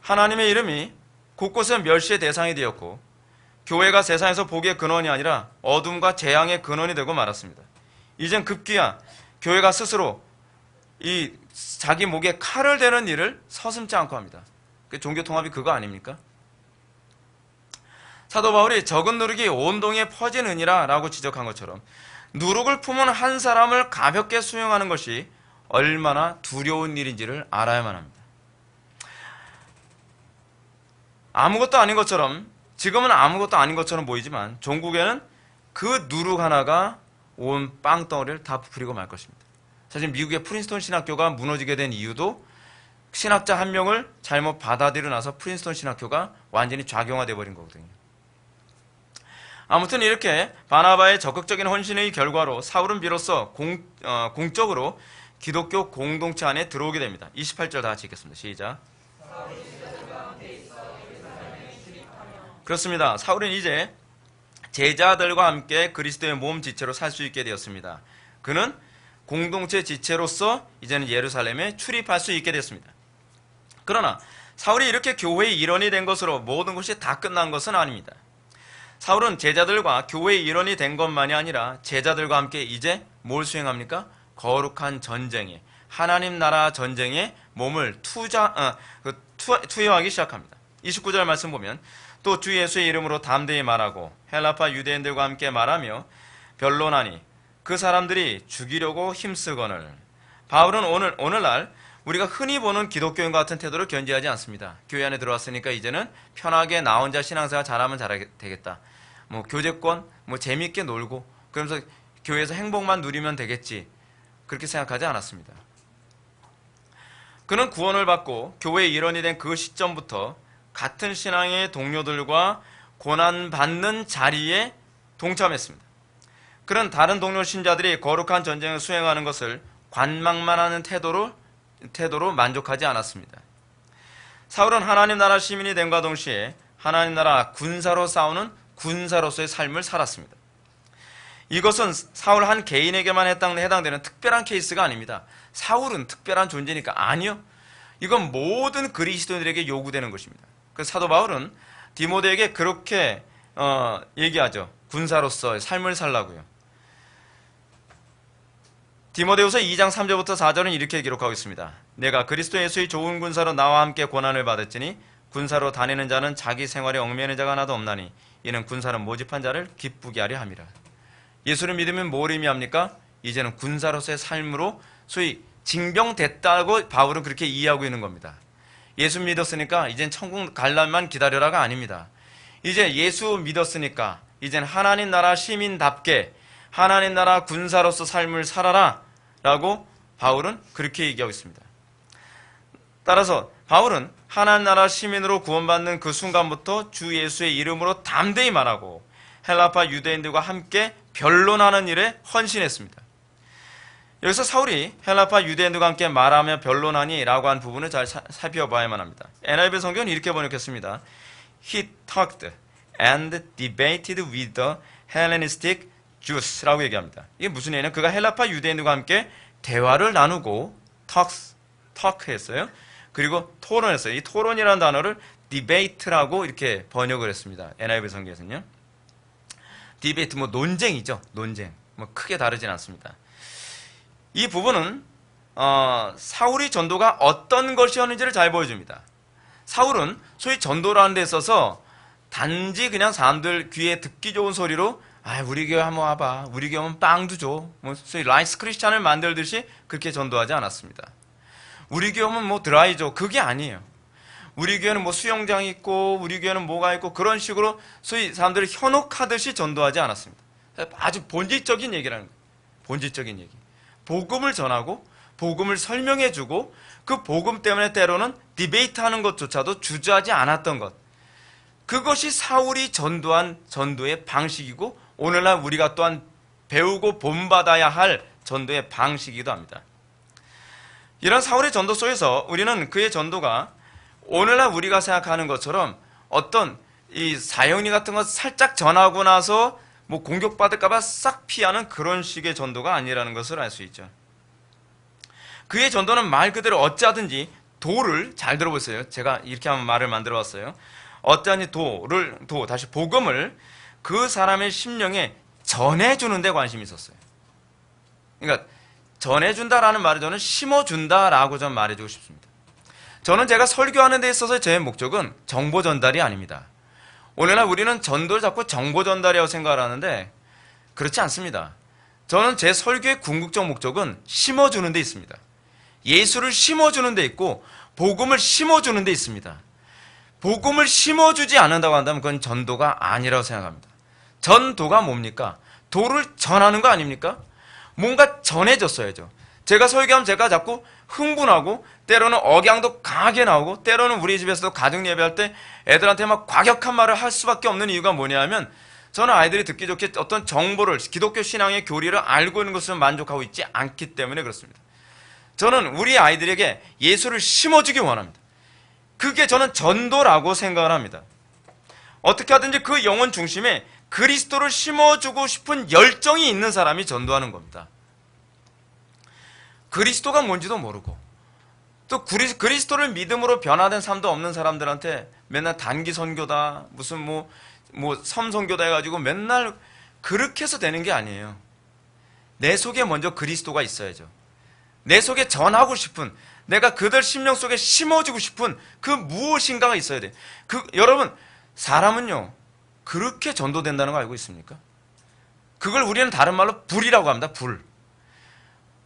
하나님의 이름이 곳곳에 멸시의 대상이 되었고 교회가 세상에서 복의 근원이 아니라 어둠과 재앙의 근원이 되고 말았습니다. 이젠 급기야 교회가 스스로 이 자기 목에 칼을 대는 일을 서슴지 않고 합니다. 종교 통합이 그거 아닙니까? 사도 바울이 적은 누룩이 온 동에 퍼지느니라 라고 지적한 것처럼 누룩을 품은 한 사람을 가볍게 수용하는 것이 얼마나 두려운 일인지를 알아야만 합니다. 아무것도 아닌 것처럼 지금은 아무것도 아닌 것처럼 보이지만 종국에는 그 누룩 하나가 온 빵덩어리를 다 부풀리고 말 것입니다. 사실 미국의 프린스턴 신학교가 무너지게 된 이유도 신학자 한 명을 잘못 받아들여 놔서 프린스턴 신학교가 완전히 좌경화되어 버린 거거든요. 아무튼 이렇게 바나바의 적극적인 헌신의 결과로 사울은 비로소 공적으로 기독교 공동체 안에 들어오게 됩니다. 28절 다 같이 읽겠습니다. 시작. 그렇습니다. 사울은 이제 제자들과 함께 그리스도의 몸 지체로 살 수 있게 되었습니다. 그는 공동체 지체로서 이제는 예루살렘에 출입할 수 있게 됐습니다. 그러나 사울이 이렇게 교회의 일원이 된 것으로 모든 것이 다 끝난 것은 아닙니다. 사울은 제자들과 교회의 일원이 된 것만이 아니라 제자들과 함께 이제 뭘 수행합니까? 거룩한 전쟁에, 하나님 나라 전쟁에 몸을 투여하기 시작합니다. 29절 말씀 보면 또 주 예수의 이름으로 담대히 말하고 헬라파 유대인들과 함께 말하며 변론하니 그 사람들이 죽이려고 힘쓰거늘. 바울은 오늘날 우리가 흔히 보는 기독교인 같은 태도를 견지하지 않습니다. 교회 안에 들어왔으니까 이제는 편하게 나 혼자 신앙생활 잘하면 되겠다. 교제권, 재미있게 놀고 그러면서 교회에서 행복만 누리면 되겠지. 그렇게 생각하지 않았습니다. 그는 구원을 받고 교회의 일원이 된 그 시점부터 같은 신앙의 동료들과 고난받는 자리에 동참했습니다. 그는 다른 동료 신자들이 거룩한 전쟁을 수행하는 것을 관망만 하는 태도로 만족하지 않았습니다. 사울은 하나님 나라 시민이 됨과 동시에 하나님 나라 군사로 싸우는 군사로서의 삶을 살았습니다. 이것은 사울 한 개인에게만 해당되는 특별한 케이스가 아닙니다. 사울은 특별한 존재니까 아니요. 이건 모든 그리스도인들에게 요구되는 것입니다. 그래서 사도 바울은 디모데에게 그렇게 얘기하죠. 군사로서의 삶을 살라고요. 디모데후서 2장 3절부터 4절은 이렇게 기록하고 있습니다. 내가 그리스도 예수의 좋은 군사로 나와 함께 고난을 받았으니 군사로 다니는 자는 자기 생활에 얽매이는 자가 하나도 없나니 이는 군사는 모집한 자를 기쁘게 하려 함이라. 예수를 믿으면 뭘 의미합니까? 이제는 군사로서의 삶으로 소위 징병됐다고 바울은 그렇게 이해하고 있는 겁니다. 예수 믿었으니까 이젠 천국 갈 날만 기다려라가 아닙니다. 이제 예수 믿었으니까 이젠 하나님 나라 시민답게 하나님 나라 군사로서 삶을 살아라 라고 바울은 그렇게 얘기하고 있습니다. 따라서 바울은 하나님 나라 시민으로 구원받는 그 순간부터 주 예수의 이름으로 담대히 말하고 헬라파 유대인들과 함께 변론하는 일에 헌신했습니다. 여기서 사울이 헬라파 유대인들과 함께 말하며 변론하니 라고 한 부분을 잘 살펴봐야만 합니다. NIV 성경은 이렇게 번역했습니다. He talked and debated with the Hellenistic Jews라고 얘기합니다. 이게 무슨 얘기냐면 그가 헬라파 유대인들과 함께 대화를 나누고 talk 했어요. 그리고 토론했어요. 이 토론이라는 단어를 debate라고 이렇게 번역을 했습니다. NIV 성경에서는요. debate 논쟁이죠. 논쟁. 크게 다르진 않습니다. 이 부분은 사울의 전도가 어떤 것이었는지를 잘 보여줍니다. 사울은 소위 전도라는 데 있어서 단지 그냥 사람들 귀에 듣기 좋은 소리로 우리 교회 한번 와봐. 우리 교회 오면 빵도 줘. 소위 라이스 크리스찬을 만들듯이 그렇게 전도하지 않았습니다. 우리 교회 오면 드라이 줘. 그게 아니에요. 우리 교회는 수영장이 있고 우리 교회는 뭐가 있고 그런 식으로 소위 사람들을 현혹하듯이 전도하지 않았습니다. 아주 본질적인 얘기라는 거예요. 본질적인 얘기. 복음을 전하고 복음을 설명해주고 그 복음 때문에 때로는 디베이트하는 것조차도 주저하지 않았던 것. 그것이 사울이 전도한 전도의 방식이고 오늘날 우리가 또한 배우고 본받아야 할 전도의 방식이기도 합니다. 이런 사울의 전도 속에서 우리는 그의 전도가 오늘날 우리가 생각하는 것처럼 어떤 이 사형리 같은 거 살짝 전하고 나서 공격받을까봐 싹 피하는 그런 식의 전도가 아니라는 것을 알 수 있죠. 그의 전도는 말 그대로 어찌하든지 도를 잘 들어보세요. 제가 이렇게 한번 말을 만들어 봤어요. 어찌하든지 다시 복음을 그 사람의 심령에 전해주는 데 관심이 있었어요. 그러니까 전해준다라는 말을 저는 심어준다라고 좀 말해주고 싶습니다. 저는 제가 설교하는 데 있어서 제 목적은 정보 전달이 아닙니다. 오늘날 우리는 전도를 자꾸 정보 전달이라고 생각을 하는데 그렇지 않습니다. 저는 제 설교의 궁극적 목적은 심어주는 데 있습니다. 예수를 심어주는 데 있고 복음을 심어주는 데 있습니다. 복음을 심어주지 않는다고 한다면 그건 전도가 아니라고 생각합니다. 전도가 뭡니까? 도를 전하는 거 아닙니까? 뭔가 전해졌어야죠. 제가 설교하면 제가 자꾸 흥분하고 때로는 억양도 강하게 나오고 때로는 우리 집에서도 가정 예배할 때 애들한테 막 과격한 말을 할 수밖에 없는 이유가 뭐냐면 저는 아이들이 듣기 좋게 어떤 정보를 기독교 신앙의 교리를 알고 있는 것을 만족하고 있지 않기 때문에 그렇습니다. 저는 우리 아이들에게 예수를 심어주기 원합니다. 그게 저는 전도라고 생각을 합니다. 어떻게 하든지 그 영혼 중심에 그리스도를 심어주고 싶은 열정이 있는 사람이 전도하는 겁니다. 그리스도가 뭔지도 모르고 또 그리스도를 믿음으로 변화된 삶도 없는 사람들한테 맨날 단기 선교다 무슨 섬 선교다 해가지고 맨날 그렇게 해서 되는 게 아니에요. 내 속에 먼저 그리스도가 있어야죠. 내 속에 전하고 싶은 내가 그들 심령 속에 심어주고 싶은 그 무엇인가가 있어야 돼. 여러분 사람은요 그렇게 전도된다는 거 알고 있습니까? 그걸 우리는 다른 말로 불이라고 합니다. 불.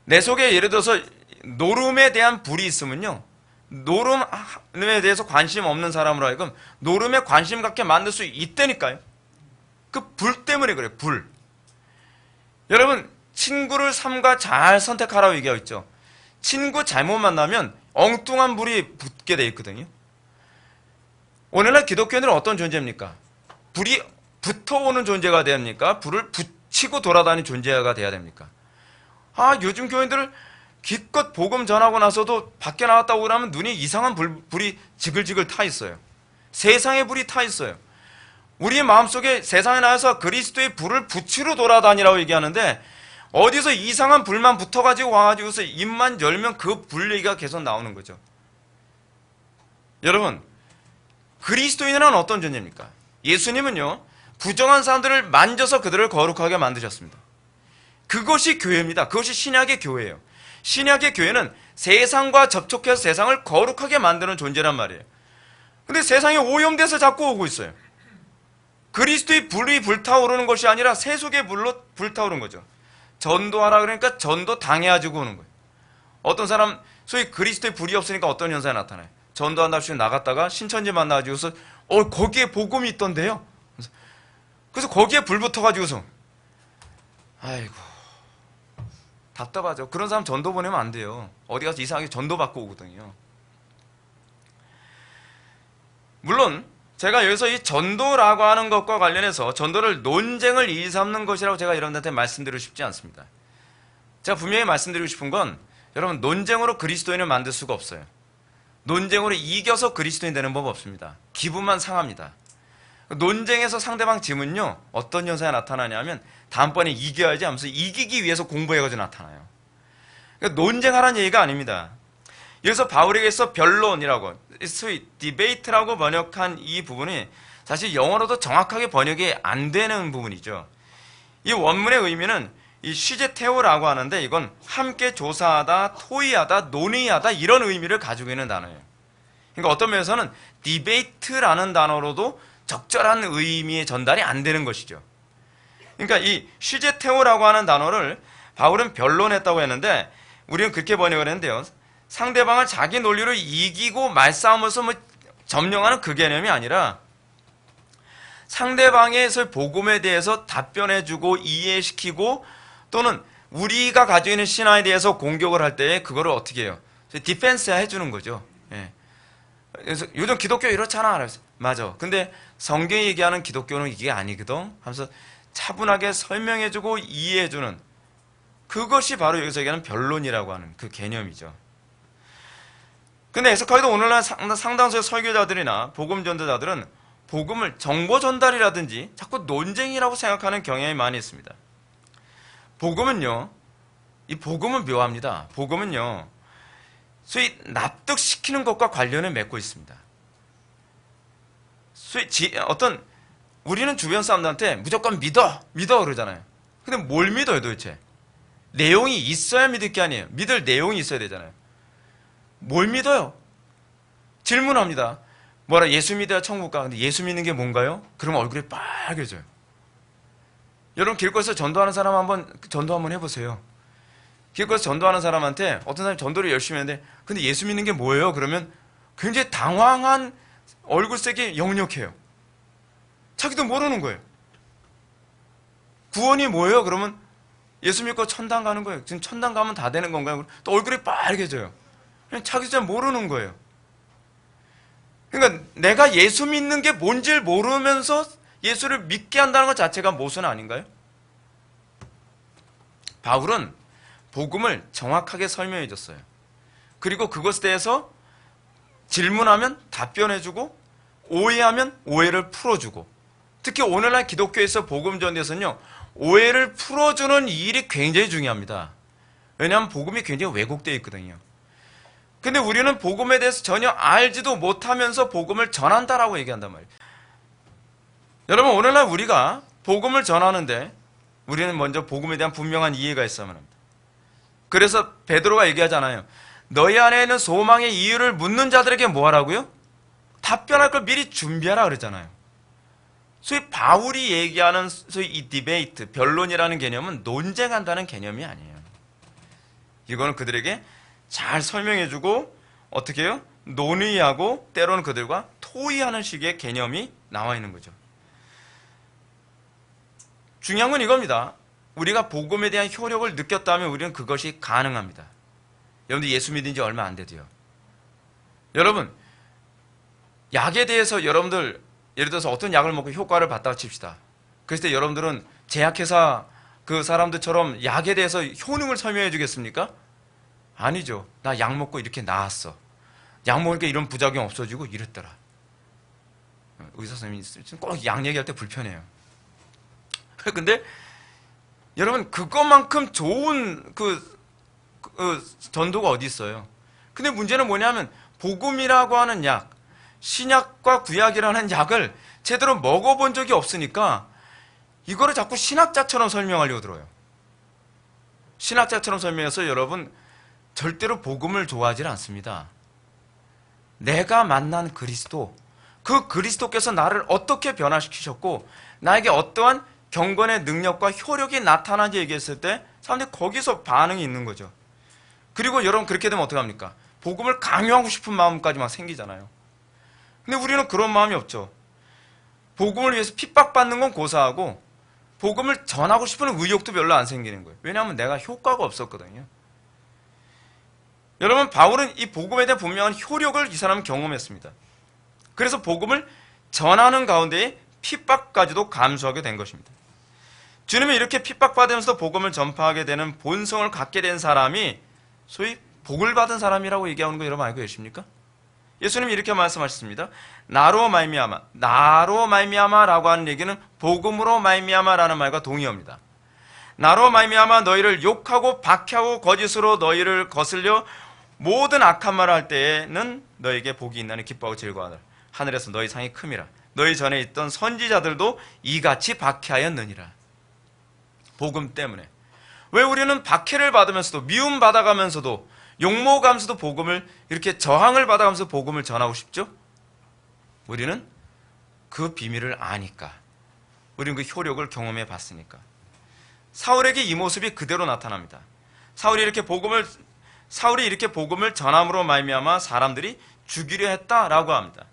내 속에 예를 들어서 노름에 대한 불이 있으면요 노름에 대해서 관심 없는 사람으로 하여금 노름에 관심 갖게 만들 수 있다니까요. 그 불 때문에 그래요. 불. 여러분 친구를 삼가 잘 선택하라고 얘기하고 있죠. 친구 잘못 만나면 엉뚱한 불이 붙게 돼 있거든요. 오늘날 기독교인들은 어떤 존재입니까? 불이 붙어오는 존재가 돼야 합니까? 불을 붙이고 돌아다니는 존재가 돼야 됩니까? 요즘 교인들을 기껏 복음 전하고 나서도 밖에 나왔다고 그러면 눈이 이상한 불이 지글지글 타 있어요. 세상의 불이 타 있어요. 우리의 마음속에 세상에 나와서 그리스도의 불을 붙이러 돌아다니라고 얘기하는데 어디서 이상한 불만 붙어가지고 와가지고서 입만 열면 그 불 얘기가 계속 나오는 거죠. 여러분, 그리스도인은 어떤 존재입니까? 예수님은요, 부정한 사람들을 만져서 그들을 거룩하게 만드셨습니다. 그것이 교회입니다. 그것이 신약의 교회예요. 신약의 교회는 세상과 접촉해서 세상을 거룩하게 만드는 존재란 말이에요. 근데 세상이 오염돼서 자꾸 오고 있어요. 그리스도의 불이 불타오르는 것이 아니라 세속의 불로 불타오르는 거죠. 전도하라 그러니까 전도 당해가지고 오는 거예요. 어떤 사람, 소위 그리스도의 불이 없으니까 어떤 현상이 나타나요? 전도한답시고 나갔다가 신천지 만나가지고서 거기에 복음이 있던데요. 그래서 거기에 불 붙어가지고서 아이고 답답하죠. 그런 사람 전도 보내면 안 돼요. 어디 가서 이상하게 전도 받고 오거든요. 물론 제가 여기서 이 전도라고 하는 것과 관련해서 전도를 논쟁을 일삼는 것이라고 제가 여러분들한테 말씀드리고 싶지 않습니다. 제가 분명히 말씀드리고 싶은 건 여러분, 논쟁으로 그리스도인을 만들 수가 없어요. 논쟁으로 이겨서 그리스도인 되는 법 없습니다. 기분만 상합니다. 논쟁에서 상대방 지면요, 어떤 현상이 나타나냐면 다음번에 이겨야지 하면서 이기기 위해서 공부해가지고 나타나요. 그러니까 논쟁하라는 얘기가 아닙니다. 여기서 바울에게서 변론이라고, 소위 디베이트라고 번역한 이 부분이 사실 영어로도 정확하게 번역이 안 되는 부분이죠. 이 원문의 의미는 이 시제테오라고 하는데 이건 함께 조사하다, 토의하다, 논의하다 이런 의미를 가지고 있는 단어예요. 그러니까 어떤 면에서는 디베이트라는 단어로도 적절한 의미의 전달이 안 되는 것이죠. 그러니까 이 시제테오라고 하는 단어를 바울은 변론했다고 했는데 우리는 그렇게 번역을 했는데요. 상대방을 자기 논리로 이기고 말싸움에서 점령하는 그 개념이 아니라 상대방의 복음에 대해서 답변해주고 이해시키고 또는 우리가 가지고 있는 신화에 대해서 공격을 할 때 그거를 어떻게 해요? 디펜스 해주는 거죠. 예. 그래서 요즘 기독교 이렇잖아. 그래서 맞아. 근데 성경이 얘기하는 기독교는 이게 아니거든 하면서 차분하게 설명해주고 이해해주는 그것이 바로 여기서 얘기하는 변론이라고 하는 그 개념이죠. 근데 해석하기도 오늘날 상당수의 설교자들이나 복음 전도자들은 복음을 정보 전달이라든지 자꾸 논쟁이라고 생각하는 경향이 많이 있습니다. 복음은요, 이 복음은 묘합니다. 복음은요, 소위 납득시키는 것과 관련을 맺고 있습니다. 소위 우리는 주변 사람들한테 무조건 믿어 그러잖아요. 근데 뭘 믿어요 도대체? 내용이 있어야 믿을 게 아니에요. 믿을 내용이 있어야 되잖아요. 뭘 믿어요? 질문합니다. 뭐라, 예수 믿어야 천국 가. 근데 예수 믿는 게 뭔가요? 그러면 얼굴이 빨개져요. 여러분 길거리에서 전도하는 사람 전도 한번 해보세요. 길거리에서 전도하는 사람한테 어떤 사람이 전도를 열심히 하는데 근데 예수 믿는 게 뭐예요? 그러면 굉장히 당황한 얼굴색이 역력해요. 자기도 모르는 거예요. 구원이 뭐예요? 그러면 예수 믿고 천당 가는 거예요. 지금 천당 가면 다 되는 건가요? 또 얼굴이 빨개져요. 그냥 자기 잘 모르는 거예요. 그러니까 내가 예수 믿는 게 뭔지를 모르면서 예수를 믿게 한다는 것 자체가 모순 아닌가요? 바울은 복음을 정확하게 설명해 줬어요. 그리고 그것에 대해서 질문하면 답변해주고 오해하면 오해를 풀어주고, 특히 오늘날 기독교에서 복음 전도에서는요, 오해를 풀어주는 일이 굉장히 중요합니다. 왜냐하면 복음이 굉장히 왜곡되어 있거든요. 근데 우리는 복음에 대해서 전혀 알지도 못하면서 복음을 전한다라고 얘기한단 말이에요. 여러분, 오늘날 우리가 복음을 전하는데 우리는 먼저 복음에 대한 분명한 이해가 있어야만 합니다. 그래서 베드로가 얘기하잖아요. 너희 안에 있는 소망의 이유를 묻는 자들에게 뭐 하라고요? 답변할 걸 미리 준비하라 그랬잖아요. 소위 바울이 얘기하는 소위 이 디베이트, 변론이라는 개념은 논쟁한다는 개념이 아니에요. 이거는 그들에게 잘 설명해주고 어떻게 해요? 논의하고 때로는 그들과 토의하는 식의 개념이 나와 있는 거죠. 중요한 건 이겁니다. 우리가 복음에 대한 효력을 느꼈다면 우리는 그것이 가능합니다. 여러분들 예수 믿은 지 얼마 안 돼도요. 여러분, 약에 대해서 여러분들 예를 들어서 어떤 약을 먹고 효과를 봤다고 칩시다. 그랬을 때 여러분들은 제약회사 그 사람들처럼 약에 대해서 효능을 설명해 주겠습니까? 아니죠. 나 약 먹고 이렇게 나았어. 약 먹으니까 이런 부작용 없어지고 이랬더라. 의사 선생님이 꼭 약 얘기할 때 불편해요. 근데 여러분, 그것만큼 좋은 전도가 어디 있어요? 근데 문제는 뭐냐면 복음이라고 하는 약, 신약과 구약이라는 약을 제대로 먹어본 적이 없으니까 이거를 자꾸 신학자처럼 설명하려고 들어요. 신학자처럼 설명해서 여러분 절대로 복음을 좋아하지 않습니다. 내가 만난 그리스도, 그 그리스도께서 나를 어떻게 변화시키셨고 나에게 어떠한 경건의 능력과 효력이 나타나는지 얘기했을 때 사람들이 거기서 반응이 있는 거죠. 그리고 여러분 그렇게 되면 어떡합니까? 복음을 강요하고 싶은 마음까지 막 생기잖아요. 근데 우리는 그런 마음이 없죠. 복음을 위해서 핍박받는 건 고사하고 복음을 전하고 싶은 의욕도 별로 안 생기는 거예요. 왜냐하면 내가 효과가 없었거든요. 여러분, 바울은 이 복음에 대한 분명한 효력을 이 사람은 경험했습니다. 그래서 복음을 전하는 가운데에 핍박까지도 감수하게 된 것입니다. 주님이 이렇게 핍박받으면서도 복음을 전파하게 되는 본성을 갖게 된 사람이 소위 복을 받은 사람이라고 얘기하는 거 여러분 알고 계십니까? 예수님이 이렇게 말씀하셨습니다. 나로 말미암아라고 하는 얘기는 복음으로 말미암아라는 말과 동의어입니다. 나로 말미암아 너희를 욕하고 박해하고 거짓으로 너희를 거슬려 모든 악한 말을 할 때에는 너에게 복이 있나니 기뻐하고 즐거워하라. 하늘에서 너희 상이 큼이라. 너희 전에 있던 선지자들도 이같이 박해하였느니라. 복음 때문에. 왜 우리는 박해를 받으면서도 미움 받아가면서도 욕먹으면서도 복음을 이렇게 저항을 받아가면서 복음을 전하고 싶죠? 우리는 그 비밀을 아니까. 우리는 그 효력을 경험해 봤으니까. 사울에게 이 모습이 그대로 나타납니다. 사울이 이렇게 복음을 전함으로 말미암아 사람들이 죽이려 했다라고 합니다.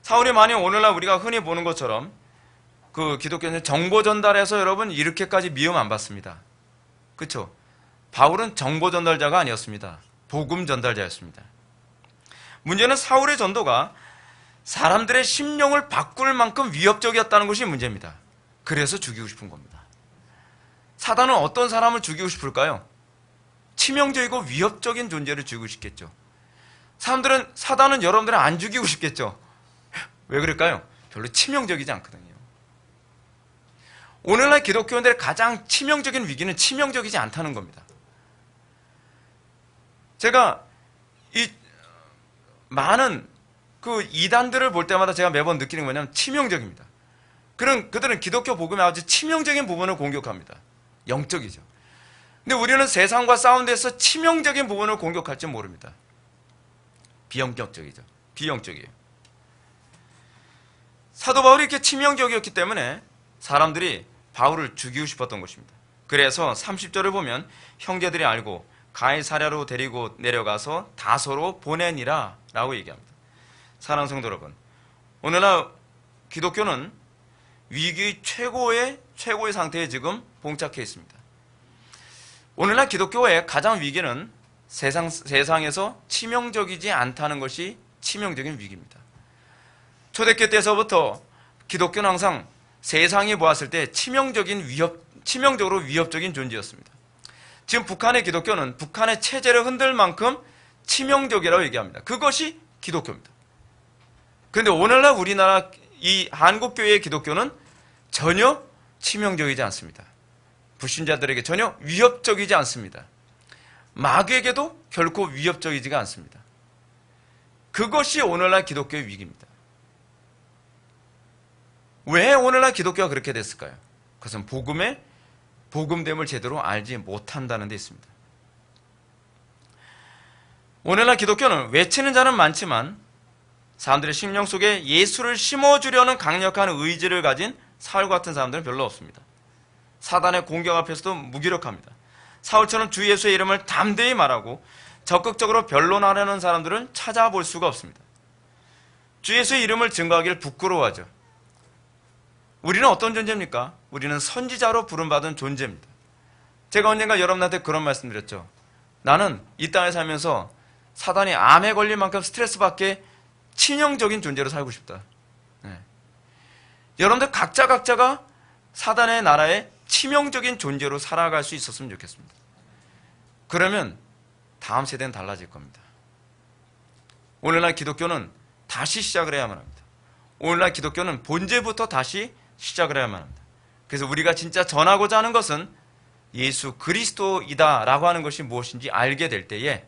사울이 만약 오늘날 우리가 흔히 보는 것처럼 그 기독교는 정보 전달해서 여러분 이렇게까지 미움 안 받습니다. 그렇죠? 바울은 정보 전달자가 아니었습니다. 복음 전달자였습니다. 문제는 사울의 전도가 사람들의 심령을 바꿀 만큼 위협적이었다는 것이 문제입니다. 그래서 죽이고 싶은 겁니다. 사단은 어떤 사람을 죽이고 싶을까요? 치명적이고 위협적인 존재를 죽이고 싶겠죠. 사단은 여러분들을 안 죽이고 싶겠죠. 왜 그럴까요? 별로 치명적이지 않거든요. 오늘날 기독교인들의 가장 치명적인 위기는 치명적이지 않다는 겁니다. 제가 이 많은 그 이단들을 볼 때마다 제가 매번 느끼는 게 뭐냐면 치명적입니다. 그들은 기독교 복음의 아주 치명적인 부분을 공격합니다. 영적이죠. 근데 우리는 세상과 싸운 데서 치명적인 부분을 공격할 줄 모릅니다. 비영적이죠. 비영적이에요. 사도 바울이 이렇게 치명적이었기 때문에 사람들이 바울을 죽이고 싶었던 것입니다. 그래서 30절을 보면 형제들이 알고 가이사랴로 데리고 내려가서 다소로 보내니라 라고 얘기합니다. 사랑하는 성도 여러분, 오늘날 기독교는 위기 최고의 상태에 지금 봉착해 있습니다. 오늘날 기독교의 가장 위기는 세상에서 치명적이지 않다는 것이 치명적인 위기입니다. 초대교 때서부터 기독교는 항상 세상이 보았을 때 치명적으로 위협적인 존재였습니다. 지금 북한의 기독교는 북한의 체제를 흔들 만큼 치명적이라고 얘기합니다. 그것이 기독교입니다. 그런데 오늘날 우리나라 이 한국교회의 기독교는 전혀 치명적이지 않습니다. 불신자들에게 전혀 위협적이지 않습니다. 마귀에게도 결코 위협적이지가 않습니다. 그것이 오늘날 기독교의 위기입니다. 왜 오늘날 기독교가 그렇게 됐을까요? 그것은 복음됨을 제대로 알지 못한다는 데 있습니다. 오늘날 기독교는 외치는 자는 많지만 사람들의 심령 속에 예수를 심어주려는 강력한 의지를 가진 사울 같은 사람들은 별로 없습니다. 사단의 공격 앞에서도 무기력합니다. 사울처럼 주 예수의 이름을 담대히 말하고 적극적으로 변론하려는 사람들은 찾아볼 수가 없습니다. 주 예수의 이름을 증거하기를 부끄러워하죠. 우리는 어떤 존재입니까? 우리는 선지자로 부름받은 존재입니다. 제가 언젠가 여러분한테 그런 말씀 드렸죠. 나는 이 땅에 살면서 사단이 암에 걸릴 만큼 스트레스 받게 치명적인 존재로 살고 싶다. 네. 여러분들 각자가 사단의 나라에 치명적인 존재로 살아갈 수 있었으면 좋겠습니다. 그러면 다음 세대는 달라질 겁니다. 오늘날 기독교는 다시 시작을 해야만 합니다. 오늘날 기독교는 본질부터 다시 시작을 해야만 합니다. 그래서 우리가 진짜 전하고자 하는 것은 예수 그리스도이다라고 하는 것이 무엇인지 알게 될 때에,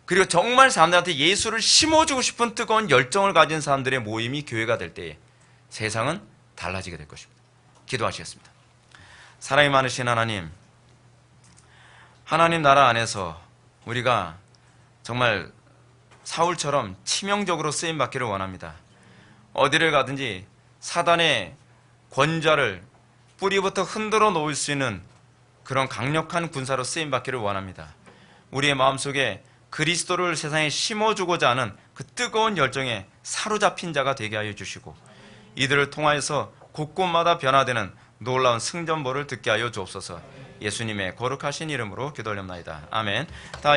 그리고 정말 사람들한테 예수를 심어주고 싶은 뜨거운 열정을 가진 사람들의 모임이 교회가 될 때에 세상은 달라지게 될 것입니다. 기도하시겠습니다. 사랑이 많으신 하나님, 하나님 나라 안에서 우리가 정말 사울처럼 치명적으로 쓰임받기를 원합니다. 어디를 가든지 사단의 권좌를 뿌리부터 흔들어 놓을 수 있는 그런 강력한 군사로 쓰임받기를 원합니다. 우리의 마음속에 그리스도를 세상에 심어주고자 하는 그 뜨거운 열정에 사로잡힌 자가 되게 하여 주시고, 이들을 통하여서 곳곳마다 변화되는 놀라운 승전보를 듣게 하여 주옵소서. 예수님의 거룩하신 이름으로 기도하옵나이다. 아멘. 다